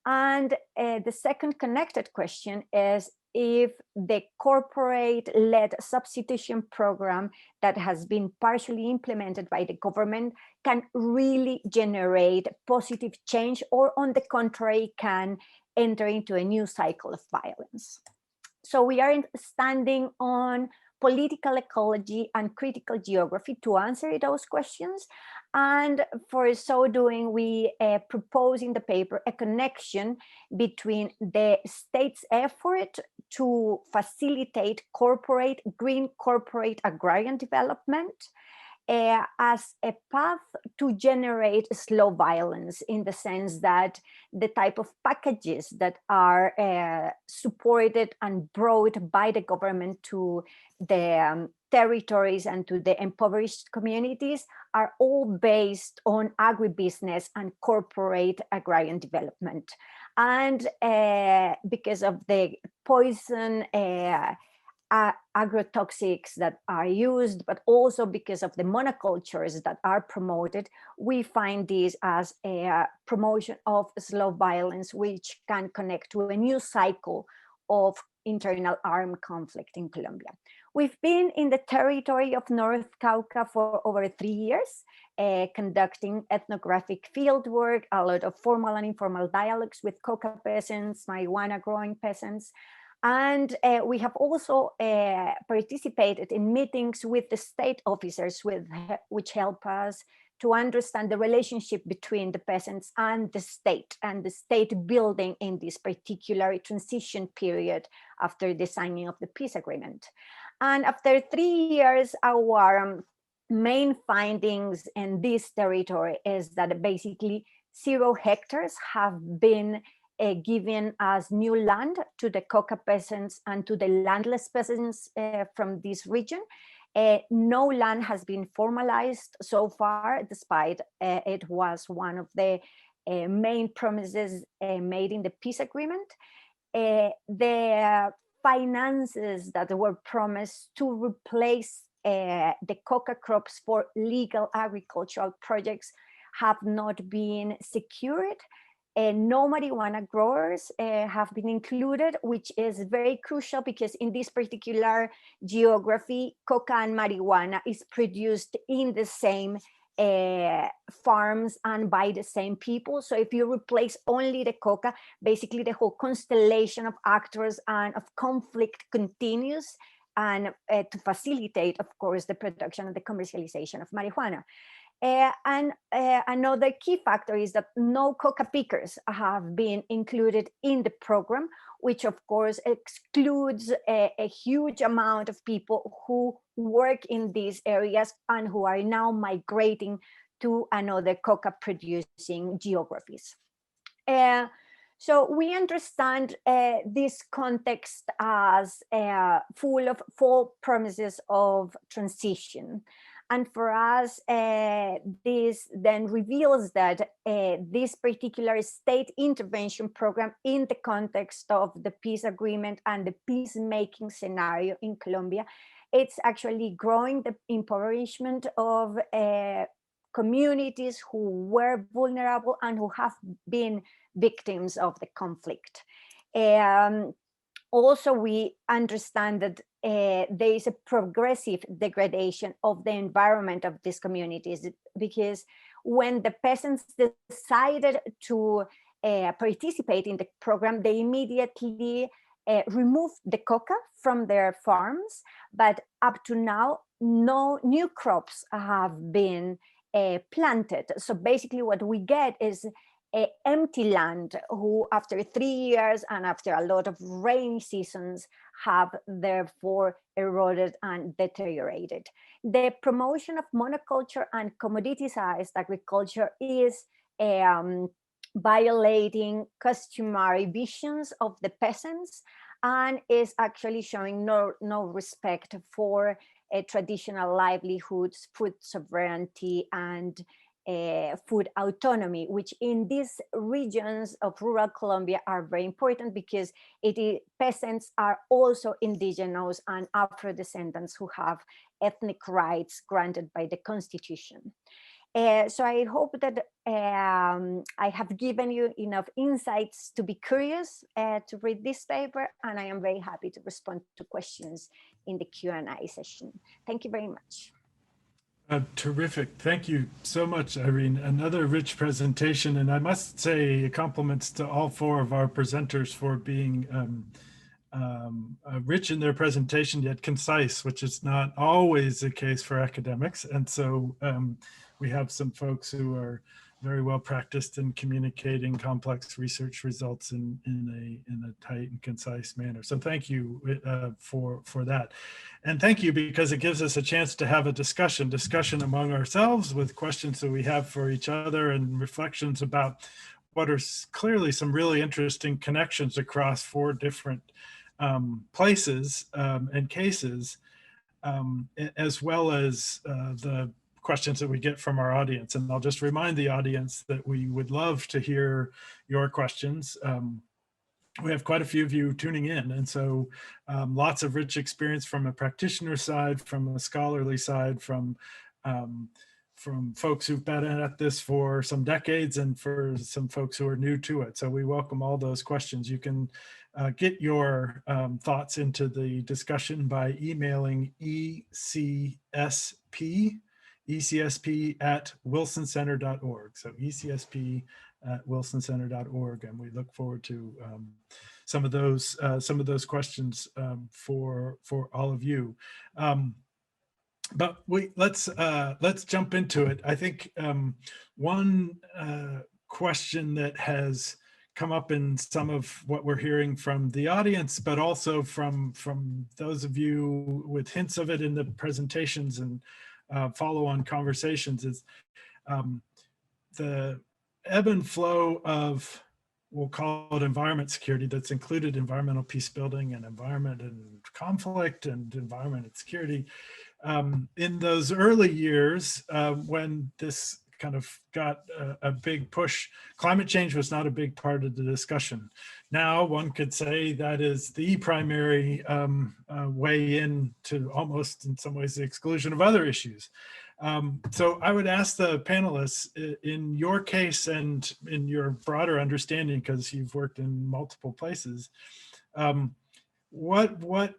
And the second connected question is if the corporate-led substitution program that has been partially implemented by the government can really generate positive change, or on the contrary, can enter into a new cycle of violence. So we are standing on political ecology and critical geography to answer those questions. And for so doing, we propose in the paper a connection between the state's effort to facilitate green corporate agrarian development as a path to generate slow violence, in the sense that the type of packages that are supported and brought by the government to the territories and to the impoverished communities are all based on agribusiness and corporate agrarian development. And because of the poison agrotoxics that are used, but also because of the monocultures that are promoted, we find this as a promotion of slow violence, which can connect to a new cycle of internal armed conflict in Colombia. We've been in the territory of North Cauca for over 3 years, conducting ethnographic fieldwork, a lot of formal and informal dialogues with coca peasants, marijuana growing peasants. And we have also participated in meetings with the state officers, which help us to understand the relationship between the peasants and the state building in this particular transition period after the signing of the peace agreement. And after 3 years, our main findings in this territory is that basically 0 hectares have been given as new land to the coca peasants and to the landless peasants from this region. No land has been formalized so far, despite it was one of the main promises made in the peace agreement. The finances that were promised to replace the coca crops for legal agricultural projects have not been secured. No marijuana growers have been included, which is very crucial because in this particular geography, coca and marijuana is produced in the same farms and by the same people. So if you replace only the coca, basically the whole constellation of actors and of conflict continues, and to facilitate, of course, the production and the commercialization of marijuana. And another key factor is that no coca pickers have been included in the program, which of course excludes a huge amount of people who work in these areas and who are now migrating to another coca producing geographies. So we understand this context as full of false promises of transition. And for us, this then reveals that this particular state intervention program in the context of the peace agreement and the peacemaking scenario in Colombia, it's actually growing the impoverishment of communities who were vulnerable and who have been victims of the conflict. Also, we understand that there is a progressive degradation of the environment of these communities, because when the peasants decided to participate in the program, they immediately removed the coca from their farms, but up to now, no new crops have been planted. So basically what we get is empty land, who after 3 years and after a lot of rainy seasons have therefore eroded and deteriorated. The promotion of monoculture and commoditized agriculture is violating customary visions of the peasants and is actually showing no respect for traditional livelihoods, food sovereignty, and food autonomy, which in these regions of rural Colombia are very important because peasants are also indigenous and Afro-descendants who have ethnic rights granted by the Constitution. So I hope that I have given you enough insights to be curious to read this paper, and I am very happy to respond to questions in the Q&A session. Thank you very much. Terrific. Thank you so much, Irene. Another rich presentation, and I must say compliments to all four of our presenters for being rich in their presentation, yet concise, which is not always the case for academics. And so we have some folks who are very well practiced in communicating complex research results in a tight and concise manner. So thank you for that. And thank you because it gives us a chance to have a discussion among ourselves with questions that we have for each other and reflections about what are clearly some really interesting connections across four different places and cases, as well as the questions that we get from our audience. And I'll just remind the audience that we would love to hear your questions. We have quite a few of you tuning in, and so lots of rich experience from a practitioner side, from a scholarly side, from folks who've been at this for some decades and for some folks who are new to it. So we welcome all those questions. You can get your thoughts into the discussion by emailing ecsp@wilsoncenter.org. So ecsp@wilsoncenter.org, and we look forward to some of those questions for all of you. But let's jump into it. I think one question that has come up in some of what we're hearing from the audience, but also from those of you with hints of it in the presentations and follow-on conversations is the ebb and flow of, we'll call it environment security, that's included environmental peace building and environment and conflict and environment and security. In those early years, when this kind of got a big push, climate change was not a big part of the discussion. Now one could say that is the primary way in to almost in some ways the exclusion of other issues. So I would ask the panelists, in your case and in your broader understanding, because you've worked in multiple places, what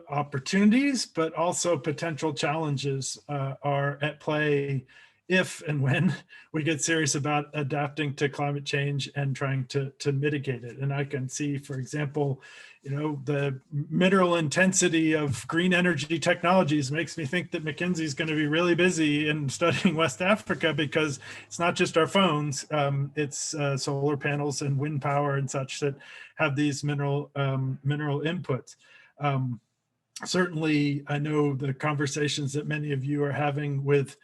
opportunities, but also potential challenges are at play if and when we get serious about adapting to climate change and trying to mitigate it. And I can see, for example, the mineral intensity of green energy technologies makes me think that McKinsey is going to be really busy in studying West Africa, because it's not just our phones, it's solar panels and wind power and such that have these mineral inputs. Certainly, I know the conversations that many of you are having with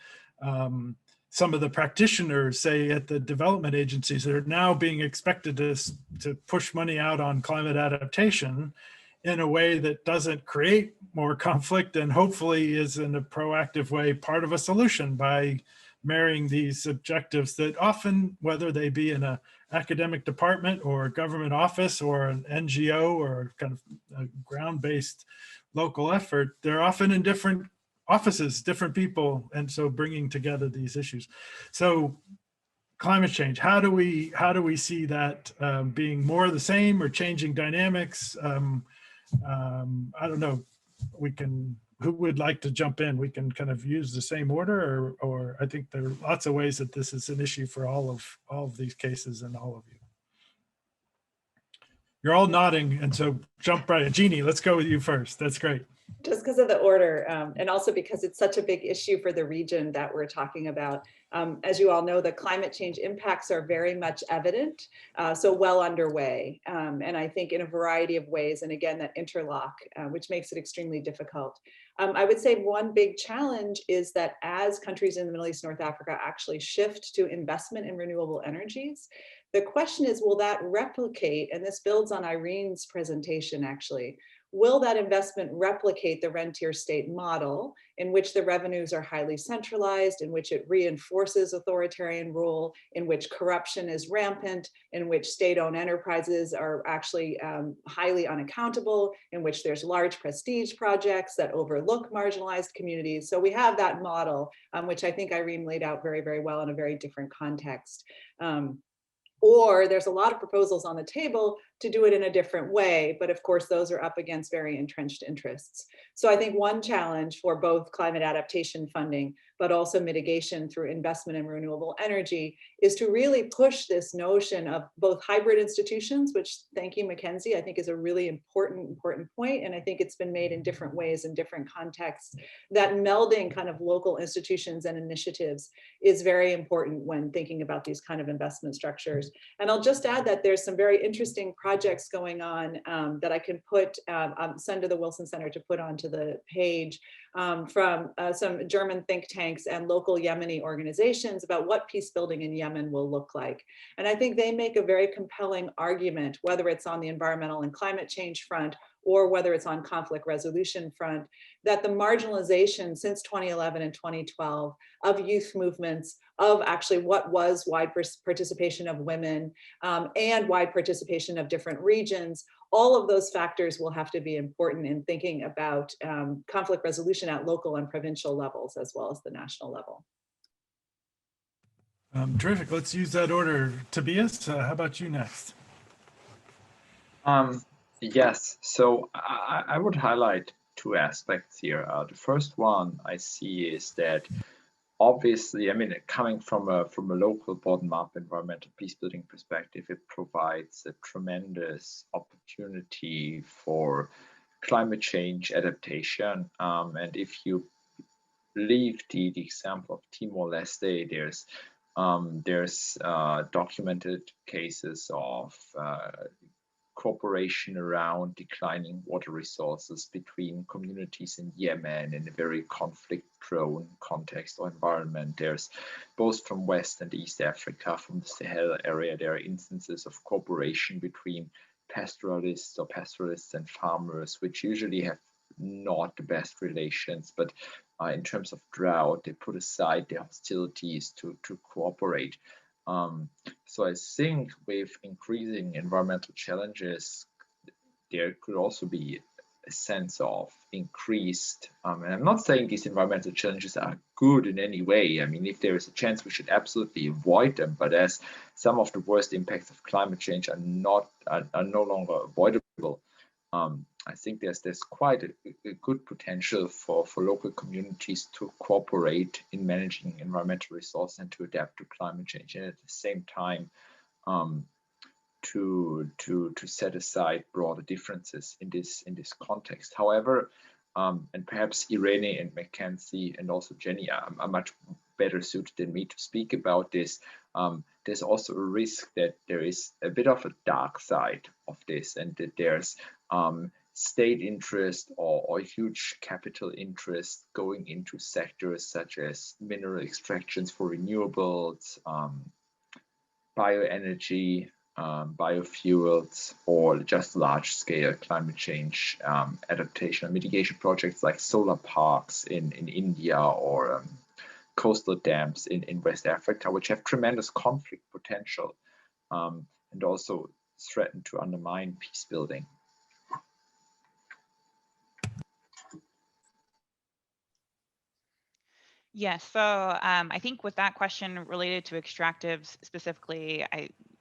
some of the practitioners, say at the development agencies, that are now being expected to push money out on climate adaptation in a way that doesn't create more conflict and hopefully is in a proactive way part of a solution by marrying these objectives that often, whether they be in an academic department or a government office or an NGO or kind of a ground-based local effort, they're often in different offices, different people, and so bringing together these issues. So climate change, how do we see that being more of the same or changing dynamics? I don't know, who would like to jump in? We can kind of use the same order, or I think there are lots of ways that this is an issue for all of these cases and all of you. You're all nodding, and so jump right. Jeannie, let's go with you first. That's great. Just because of the order, and also because it's such a big issue for the region that we're talking about. As you all know, the climate change impacts are very much evident, so well underway, and I think in a variety of ways, and again, that interlock, which makes it extremely difficult. I would say one big challenge is that as countries in the Middle East, North Africa actually shift to investment in renewable energies, the question is, will that replicate, and this builds on Irene's presentation actually, will that investment replicate the rentier state model in which the revenues are highly centralized, in which it reinforces authoritarian rule, in which corruption is rampant, in which state-owned enterprises are actually highly unaccountable, in which there's large prestige projects that overlook marginalized communities. So we have that model, which I think Irene laid out very, very well in a very different context. Or there's a lot of proposals on the table to do it in a different way, but of course those are up against very entrenched interests. So I think one challenge for both climate adaptation funding, but also mitigation through investment in renewable energy, is to really push this notion of both hybrid institutions, which, thank you, Mackenzie, I think is a really important point, and I think it's been made in different ways in different contexts, that melding kind of local institutions and initiatives is very important when thinking about these kind of investment structures. And I'll just add that there's some very interesting projects going on that I can put, send to the Wilson Center to put onto the page from some German think tanks and local Yemeni organizations about what peace building in Yemen will look like. And I think they make a very compelling argument, whether it's on the environmental and climate change front or whether it's on conflict resolution front, that the marginalization since 2011 and 2012 of youth movements, of actually what was wide participation of women and wide participation of different regions, all of those factors will have to be important in thinking about conflict resolution at local and provincial levels, as well as the national level. Terrific. Let's use that order. Tobias, how about you next? Yes, so I would highlight two aspects here. The first one I see is that obviously, I mean, coming from a local bottom-up environmental peacebuilding perspective, it provides a tremendous opportunity for climate change adaptation. And if you leave the example of Timor-Leste, there's documented cases of cooperation around declining water resources between communities in Yemen in a very conflict-prone context or environment. There's both from West and East Africa, from the Sahel area, there are instances of cooperation between pastoralists and farmers, which usually have not the best relations, but in terms of drought, they put aside their hostilities to cooperate. So I think with increasing environmental challenges, there could also be a sense of increased, and I'm not saying these environmental challenges are good in any way. I mean, if there is a chance, we should absolutely avoid them. But as some of the worst impacts of climate change are no longer avoidable, I think there's quite a good potential for local communities to cooperate in managing environmental resources and to adapt to climate change, and at the same time to set aside broader differences in this context. However, and perhaps Irene and Mackenzie and also Jenny are much better suited than me to speak about this. There's also a risk that there is a bit of a dark side of this, and that there's state interest or huge capital interest going into sectors such as mineral extractions for renewables, bioenergy, biofuels, or just large-scale climate change adaptation and mitigation projects like solar parks in India or coastal dams in West Africa, which have tremendous conflict potential and also threaten to undermine peace building. Yes, so I think with that question related to extractives specifically,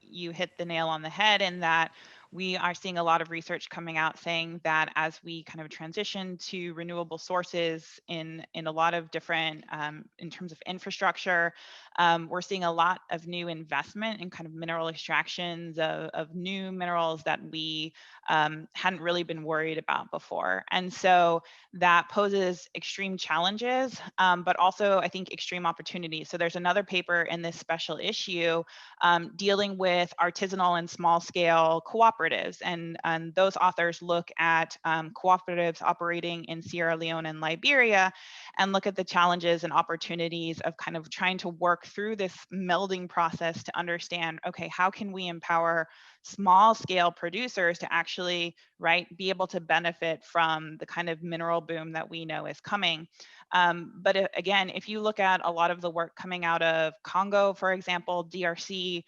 you hit the nail on the head in that we are seeing a lot of research coming out saying that as we kind of transition to renewable sources in a lot of different, in terms of infrastructure, we're seeing a lot of new investment in kind of mineral extractions of new minerals that we hadn't really been worried about before. And so that poses extreme challenges, but also I think extreme opportunities. So there's another paper in this special issue dealing with artisanal and small scale cooperatives. And those authors look at cooperatives operating in Sierra Leone and Liberia and look at the challenges and opportunities of kind of trying to work through this melding process to understand, okay, how can we empower small scale producers to actually, right, be able to benefit from the kind of mineral boom that we know is coming. But again, if you look at a lot of the work coming out of Congo, for example, DRC,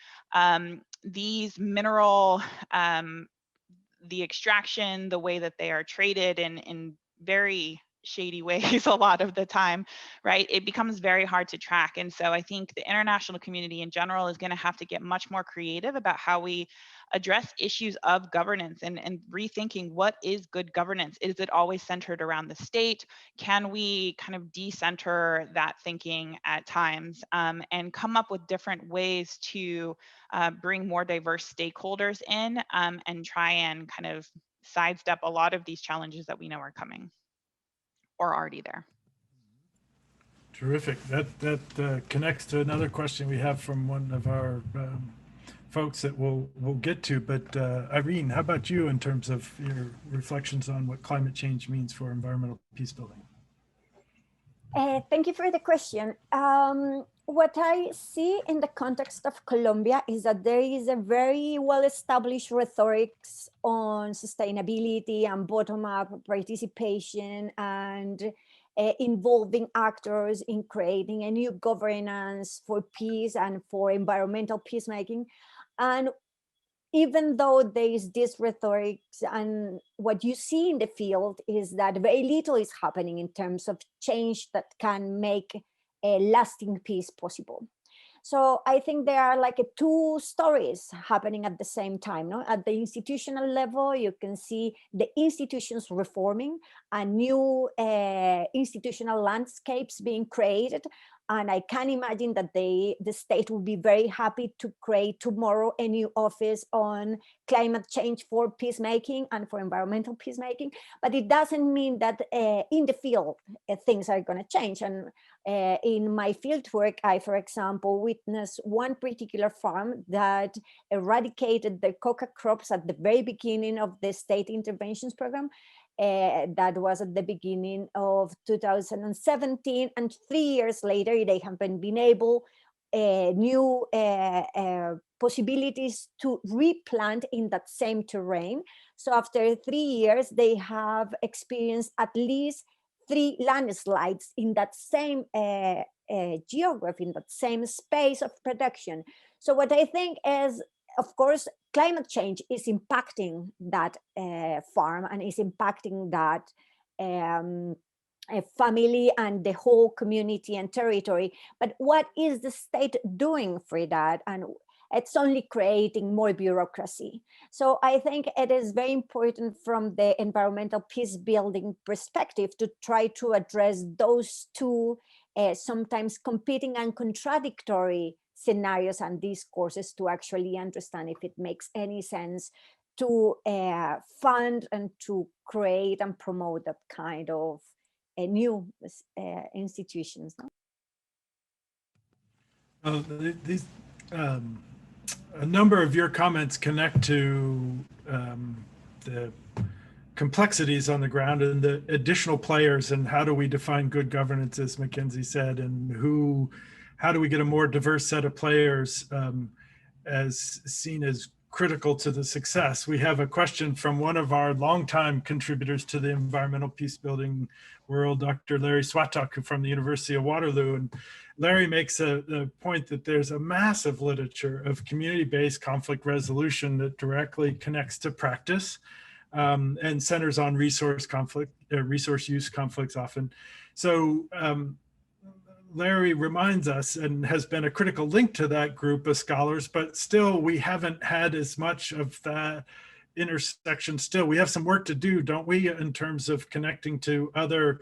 these mineral, the extraction, the way that they are traded in very shady ways a lot of the time, right? It becomes very hard to track. And so I think the international community in general is going to have to get much more creative about how we address issues of governance and rethinking what is good governance. Is it always centered around the state? Can we kind of decenter that thinking at times and come up with different ways to bring more diverse stakeholders in and try and kind of sidestep a lot of these challenges that we know are coming or already there. Terrific. That connects to another question we have from one of our folks that we'll get to. But Irene, how about you in terms of your reflections on what climate change means for environmental peace building? Thank you for the question. What I see in the context of Colombia is that there is a very well-established rhetoric on sustainability and bottom-up participation and involving actors in creating a new governance for peace and for environmental peacemaking. And even though there is this rhetoric, and what you see in the field is that very little is happening in terms of change that can make a lasting peace possible. So I think there are like two stories happening at the same time. No? At the institutional level, you can see the institutions reforming and new institutional landscapes being created. And I can imagine that the state will be very happy to create tomorrow a new office on climate change for peacemaking and for environmental peacemaking. But it doesn't mean that in the field, things are going to change. And in my field work, I, for example, witnessed one particular farm that eradicated the coca crops at the very beginning of the state interventions program. That was at the beginning of 2017, and 3 years later they haven't been able new possibilities to replant in that same terrain. So after 3 years they have experienced at least 3 landslides in that same geography, in that same space of production. So what I think is, of course, climate change is impacting that farm and is impacting that family and the whole community and territory. But what is the state doing for that? And it's only creating more bureaucracy. So I think it is very important from the environmental peace building perspective to try to address those two sometimes competing and contradictory scenarios and discourses to actually understand if it makes any sense to fund and to create and promote that kind of new institutions. No? These a number of your comments connect to the complexities on the ground and the additional players and how do we define good governance, as Mackenzie said, and how do we get a more diverse set of players as seen as critical to the success. We have a question from one of our longtime contributors to the environmental peace building world, Dr. Larry Swatok from the University of Waterloo. And Larry makes the point that there's a massive literature of community-based conflict resolution that directly connects to practice and centers on resource use conflicts often. So Larry reminds us and has been a critical link to that group of scholars, but still we haven't had as much of that intersection. Still, we have some work to do, don't we, in terms of connecting to other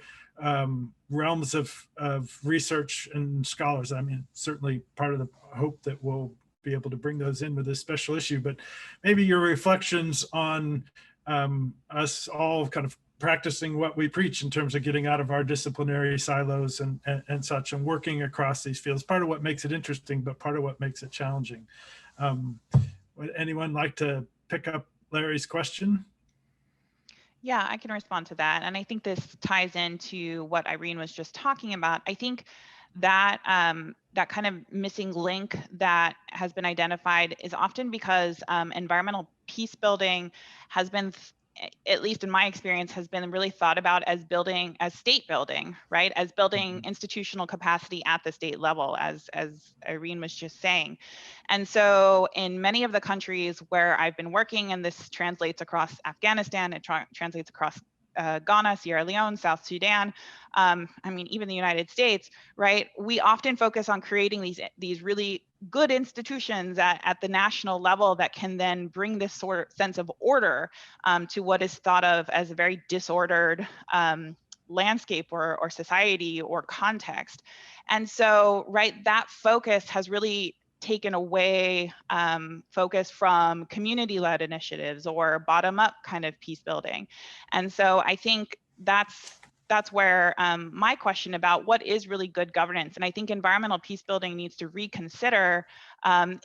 realms of research and scholars. I mean, certainly part of the hope that we'll be able to bring those in with this special issue, but maybe your reflections on us all kind of practicing what we preach in terms of getting out of our disciplinary silos and such, and working across these fields. Part of what makes it interesting, but part of what makes it challenging. Would anyone like to pick up Larry's question? Yeah, I can respond to that. And I think this ties into what Irene was just talking about. I think that that kind of missing link that has been identified is often because environmental peace building has been, at least in my experience, has been really thought about as building, as state building, right? As building institutional capacity at the state level, as Irene was just saying. And so in many of the countries where I've been working, and this translates across Afghanistan, it translates across Ghana, Sierra Leone, South Sudan, I mean, even the United States, right? We often focus on creating these really good institutions at the national level that can then bring this sort of sense of order to what is thought of as a very disordered landscape or society or context. And so, right, that focus has really taken away focus from community-led initiatives or bottom-up kind of peace building. And so I think that's where my question about what is really good governance, and I think environmental peace building needs to reconsider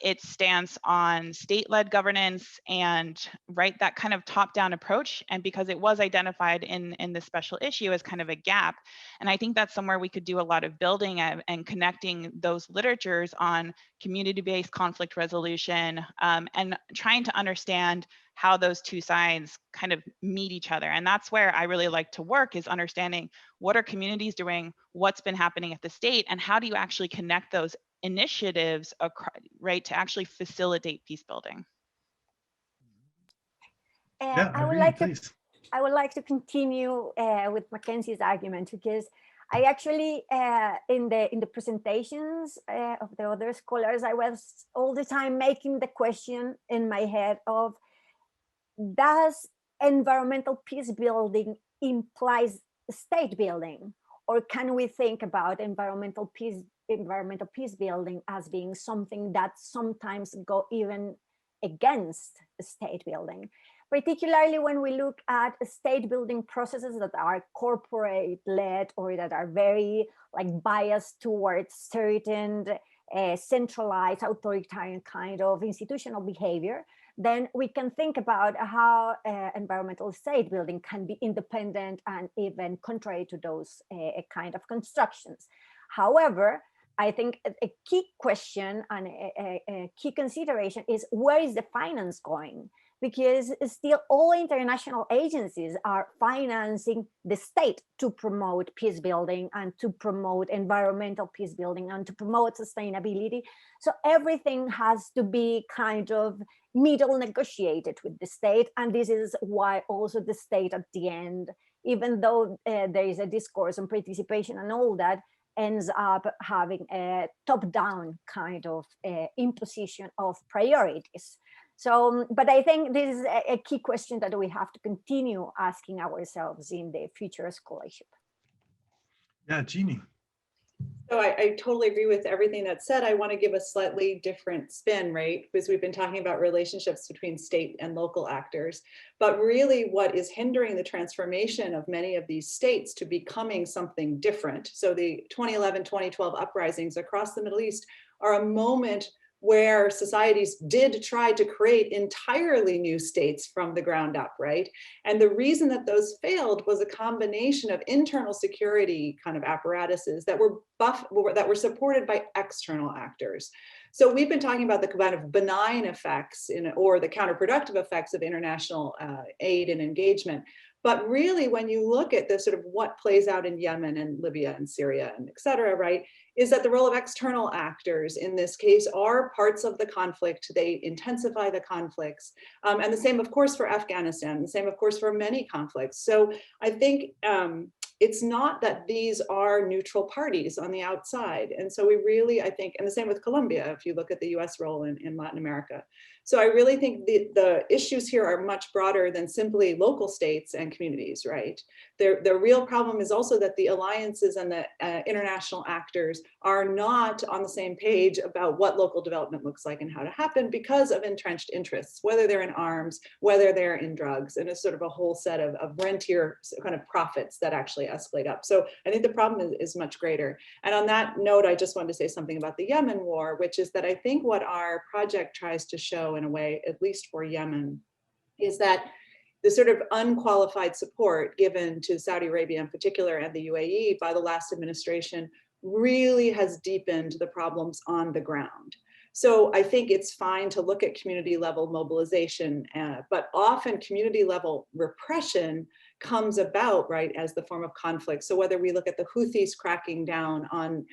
its stance on state-led governance and right, that kind of top-down approach. And because it was identified in the special issue as kind of a gap, and I think that's somewhere we could do a lot of building and connecting those literatures on community-based conflict resolution and trying to understand how those two sides kind of meet each other. And that's where I really like to work, is understanding what are communities doing, what's been happening at the state, and how do you actually connect those initiatives, right, to actually facilitate peace building. Yeah, I would like to continue with Mackenzie's argument, because I actually, in the presentations of the other scholars, I was all the time making the question in my head of, does environmental peace building implies state building, or can we think about environmental peace building as being something that sometimes go even against state building, particularly when we look at state building processes that are corporate led or that are very like biased towards certain centralized authoritarian kind of institutional behavior. Then we can think about how environmental state building can be independent and even contrary to those kind of constructions. However, I think a key question and a key consideration is, where is the finance going? Because still all international agencies are financing the state to promote peace building and to promote environmental peace building and to promote sustainability. So everything has to be kind of middle negotiated with the state. And this is why also the state at the end, even though there is a discourse on participation and all that, ends up having a top-down kind of imposition of priorities. So, but I think this is a key question that we have to continue asking ourselves in the future scholarship. Yeah, Jeannie. So I totally agree with everything that's said. I want to give a slightly different spin, right? Because we've been talking about relationships between state and local actors, but really what is hindering the transformation of many of these states to becoming something different. So the 2011-2012 uprisings across the Middle East are a moment where societies did try to create entirely new states from the ground up, right? And the reason that those failed was a combination of internal security kind of apparatuses that were supported by external actors. So we've been talking about the kind of benign effects or the counterproductive effects of international aid and engagement. But really, when you look at the sort of what plays out in Yemen and Libya and Syria and et cetera, right, is that the role of external actors in this case are parts of the conflict. They intensify the conflicts. And the same, of course, for Afghanistan, the same, of course, for many conflicts. So I think it's not that these are neutral parties on the outside. And so we really, I think, and the same with Colombia, if you look at the US role in Latin America. So I really think the issues here are much broader than simply local states and communities, right? The real problem is also that the alliances and the international actors are not on the same page about what local development looks like and how to happen because of entrenched interests, whether they're in arms, whether they're in drugs, and it's sort of a whole set of rentier kind of profits that actually escalate up. So I think the problem is much greater. And on that note, I just wanted to say something about the Yemen war, which is that I think what our project tries to show in a way, at least for Yemen, is that the sort of unqualified support given to Saudi Arabia in particular and the UAE by the last administration really has deepened the problems on the ground. So I think it's fine to look at community level mobilization, but often community level repression comes about, right, as the form of conflict. So whether we look at the Houthis cracking down on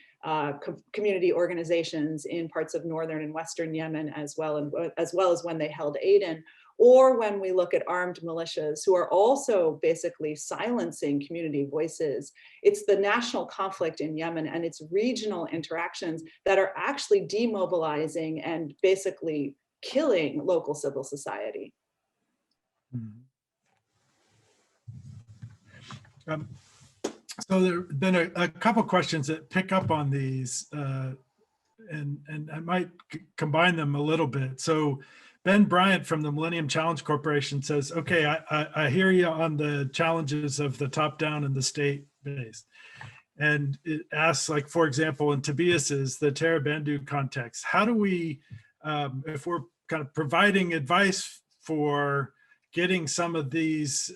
community organizations in parts of northern and western Yemen as well as when they held Aden, or when we look at armed militias who are also basically silencing community voices, it's the national conflict in Yemen and its regional interactions that are actually demobilizing and basically killing local civil society. So there have been a couple questions that pick up on these, and I might combine them a little bit. So Ben Bryant from the Millennium Challenge Corporation says, okay, I hear you on the challenges of the top down and the state based. And it asks, like, for example, in Tobias's, the Tarabandu context, how do we, if we're kind of providing advice for getting some of these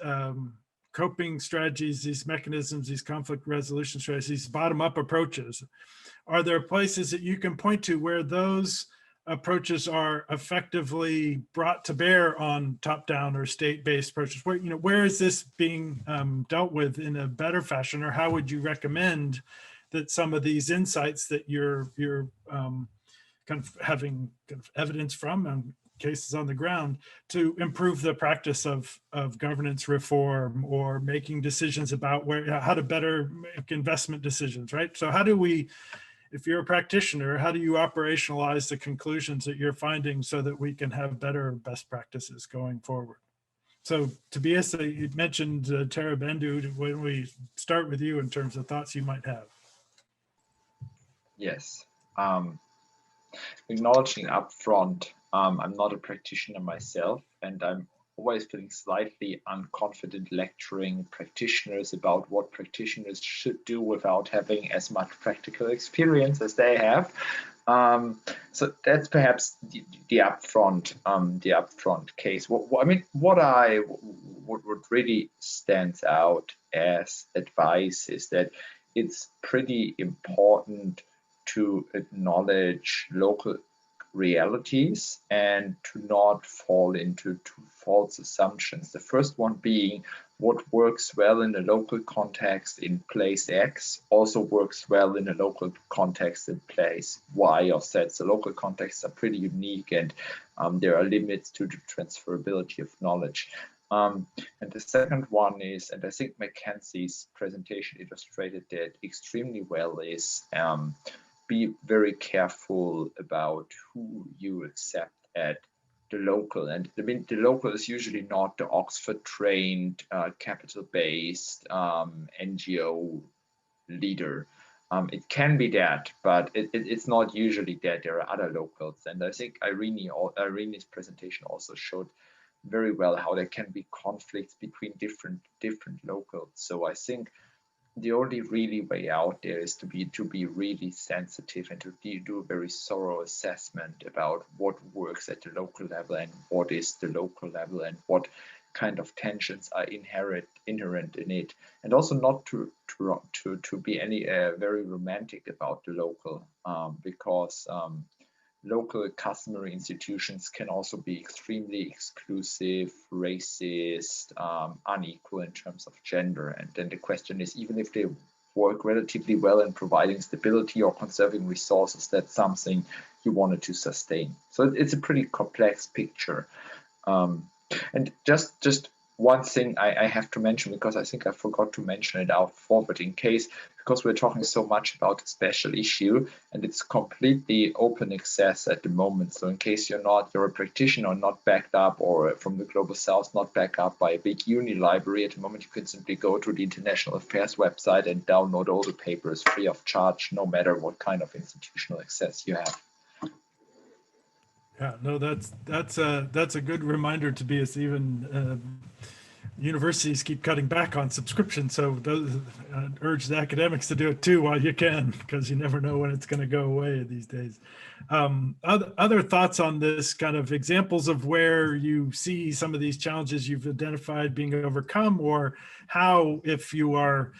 coping strategies, these mechanisms, these conflict resolution strategies, these bottom-up approaches, are there places that you can point to where those approaches are effectively brought to bear on top-down or state-based approaches? Where, where is this being dealt with in a better fashion, or how would you recommend that some of these insights that you're kind of having kind of evidence from cases on the ground to improve the practice of governance reform or making decisions about how to better make investment decisions, right? So how do we, if you're a practitioner, how do you operationalize the conclusions that you're finding so that we can have better best practices going forward? So Tobias, you mentioned Tarabandu. When we start with you in terms of thoughts you might have. Yes. Acknowledging upfront, I'm not a practitioner myself, and I'm always feeling slightly unconfident lecturing practitioners about what practitioners should do without having as much practical experience as they have. So that's perhaps the upfront case. What really stands out as advice is that it's pretty important to acknowledge local realities and to not fall into two false assumptions. The first one being what works well in a local context in place X also works well in a local context in place Y or Z. So local contexts are pretty unique, and there are limits to the transferability of knowledge. And the second one is, and I think Mackenzie's presentation illustrated that extremely well, is be very careful about who you accept at the local. And I mean, the local is usually not the Oxford-trained, capital-based NGO leader. It can be that, but it's not usually that. There are other locals. And I think Irene's presentation also showed very well how there can be conflicts between different locals. So I think the only really way out there is to be really sensitive and to do a very thorough assessment about what works at the local level and what is the local level and what kind of tensions are inherent in it, and also not to be any very romantic about the local, because local customary institutions can also be extremely exclusive, racist, unequal in terms of gender. And then the question is, even if they work relatively well in providing stability or conserving resources, that's something you wanted to sustain. So it's a pretty complex picture. And just one thing I have to mention, because I think I forgot to mention it out forward in case, because we're talking so much about a special issue and it's completely open access at the moment. So in case you're a practitioner not backed up, or from the Global South not backed up by a big uni library at the moment, you can simply go to the International Affairs website and download all the papers free of charge, no matter what kind of institutional access you have. Yeah, no, that's a good reminder to be, as even universities keep cutting back on subscription. So those, urge the academics to do it too while you can, because you never know when it's going to go away these days. Other thoughts on this, kind of examples of where you see some of these challenges you've identified being overcome, or how, if you are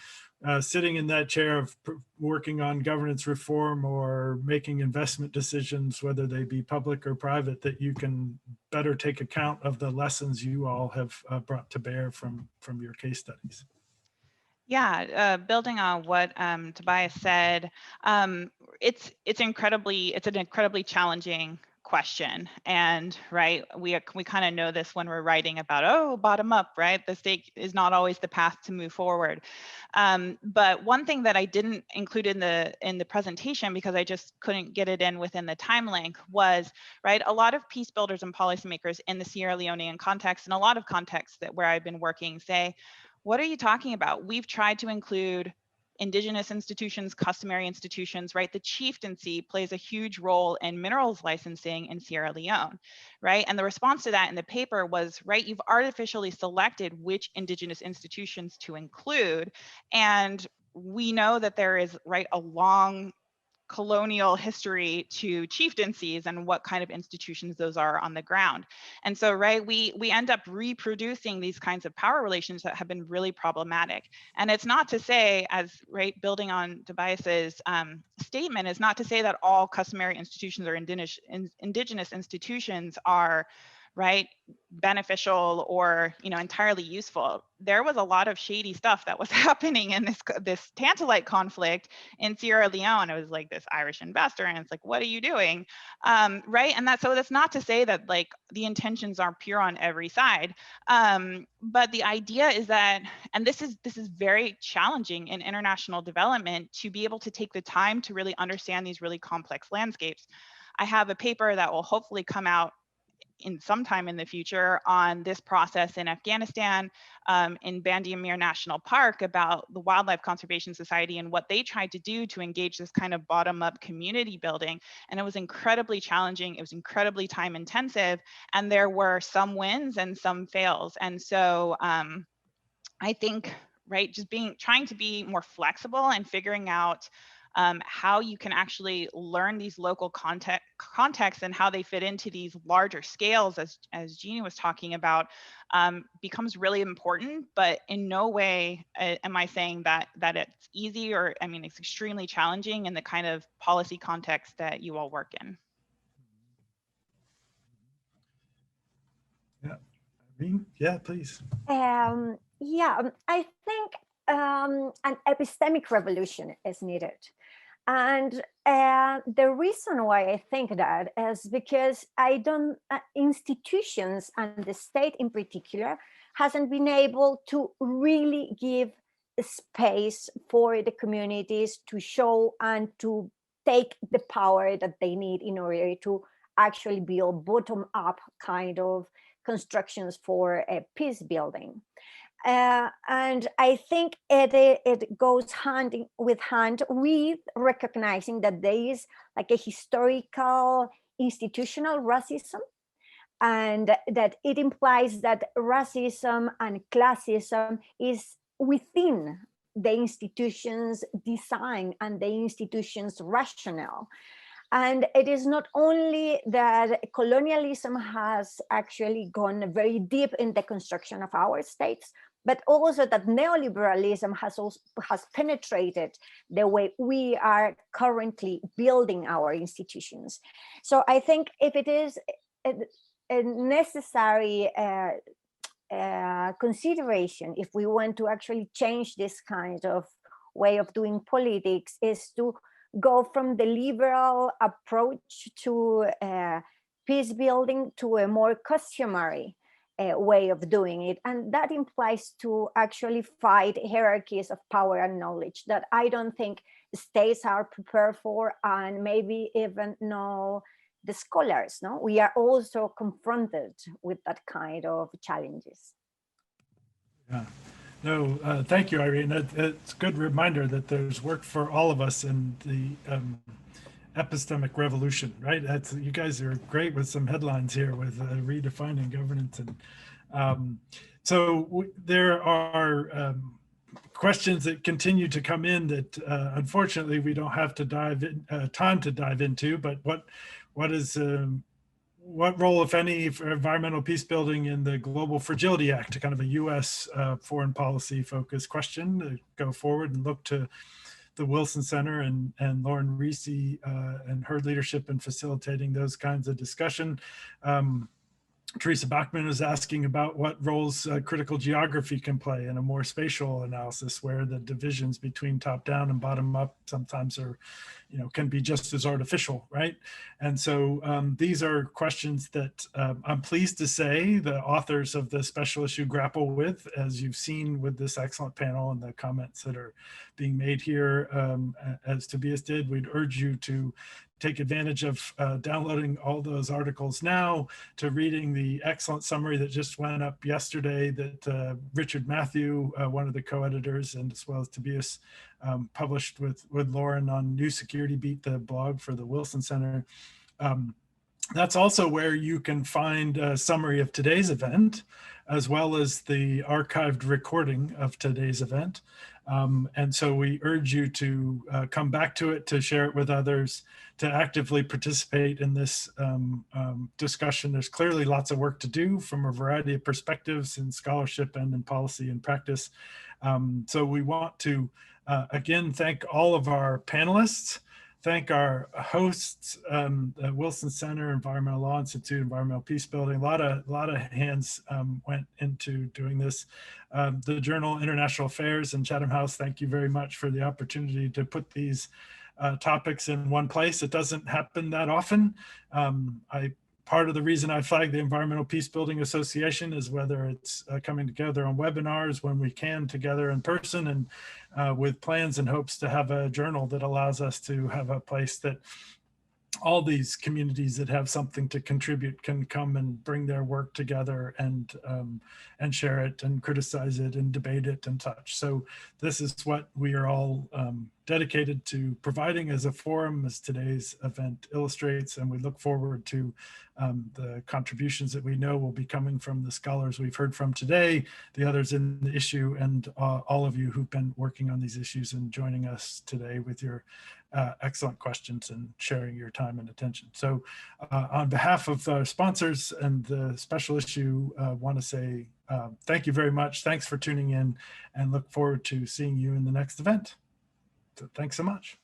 sitting in that chair of working on governance reform or making investment decisions, whether they be public or private, that you can better take account of the lessons you all have brought to bear from your case studies. Yeah, building on what Tobias said, it's an incredibly challenging question, and right, we kind of know this when we're writing about, oh, bottom up, right? The state is not always the path to move forward. But one thing that I didn't include in the presentation because I just couldn't get it in within the time link was, right, a lot of peace builders and policymakers in the Sierra Leonean context and a lot of contexts where I've been working say, what are you talking about? We've tried to include indigenous institutions, customary institutions, right? The chieftaincy plays a huge role in minerals licensing in Sierra Leone, right? And the response to that in the paper was, right, you've artificially selected which indigenous institutions to include. And we know that there is, right, a long colonial history to chieftaincies and what kind of institutions those are on the ground. And so, right, we end up reproducing these kinds of power relations that have been really problematic. And it's not to say, as right, building on Tobias's statement, is not to say that all customary institutions or indigenous institutions are, right, beneficial or, you know, entirely useful. There was a lot of shady stuff that was happening in this tantalite conflict in Sierra Leone. It was like this Irish investor, and it's like, what are you doing, right? And that's not to say that like the intentions are pure on every side, but the idea is that, and this is very challenging in international development, to be able to take the time to really understand these really complex landscapes. I have a paper that will hopefully come out in some time in the future on this process in Afghanistan, in Bandi Amir National Park, about the Wildlife Conservation Society and what they tried to do to engage this kind of bottom-up community building. And it was incredibly challenging. It was incredibly time intensive. And there were some wins and some fails. And so I think, right, just trying to be more flexible and figuring out how you can actually learn these local contexts and how they fit into these larger scales, as Jeannie was talking about, becomes really important. But in no way am I saying that it's easy, or I mean, it's extremely challenging in the kind of policy context that you all work in. Yeah, Irene? Yeah, please. I think an epistemic revolution is needed. And the reason why I think that is because institutions and the state in particular hasn't been able to really give space for the communities to show and to take the power that they need in order to actually build bottom-up kind of constructions for peace building. And I think it goes hand with hand with recognizing that there is like a historical institutional racism, and that it implies that racism and classism is within the institution's design and the institution's rationale. And it is not only that colonialism has actually gone very deep in the construction of our states, but also that neoliberalism has penetrated the way we are currently building our institutions. So I think if it is a necessary consideration, if we want to actually change this kind of way of doing politics, is to go from the liberal approach to peace building to a more customary way of doing it. And that implies to actually fight hierarchies of power and knowledge that I don't think states are prepared for, and maybe even the scholars. No, we are also confronted with that kind of challenges. Yeah. No, thank you, Irene. It's a good reminder that there's work for all of us in the epistemic revolution, right? You guys are great with some headlines here with redefining governance. And there are questions that continue to come in that unfortunately we don't have to time to dive into, but what role, if any, for environmental peace building in the Global Fragility Act, kind of a U.S. Foreign policy focused question to go forward and look to the Wilson Center and Lauren Reese and her leadership in facilitating those kinds of discussion. Teresa Bachman is asking about what roles critical geography can play in a more spatial analysis, where the divisions between top down and bottom up sometimes are, can be just as artificial, right? And so these are questions that I'm pleased to say the authors of the special issue grapple with, as you've seen with this excellent panel and the comments that are being made here. As Tobias did, we'd urge you to take advantage of downloading all those articles now, to reading the excellent summary that just went up yesterday that Richard Matthew, one of the co-editors, and as well as Tobias, published with Lauren on New Security Beat, the blog for the Wilson Center. That's also where you can find a summary of today's event, as well as the archived recording of today's event. And so we urge you to come back to it, to share it with others, to actively participate in this discussion. There's clearly lots of work to do from a variety of perspectives in scholarship and in policy and practice. So we want to, again, thank all of our panelists, thank our hosts, the Wilson Center, Environmental Law Institute, Environmental Peace Building. A lot of hands went into doing this. The Journal International Affairs and Chatham House, thank you very much for the opportunity to put these topics in one place. It doesn't happen that often. Part of the reason I flagged the Environmental Peace Building Association is whether it's coming together on webinars when we can together in person, and with plans and hopes to have a journal that allows us to have a place that all these communities that have something to contribute can come and bring their work together and share it and criticize it and debate it and such. So this is what we are all dedicated to providing as a forum, as today's event illustrates, and we look forward to the contributions that we know will be coming from the scholars we've heard from today, the others in the issue, and all of you who've been working on these issues and joining us today with your excellent questions and sharing your time and attention. So on behalf of our sponsors and the special issue, want to say thank you very much. Thanks for tuning in, and look forward to seeing you in the next event. So thanks so much.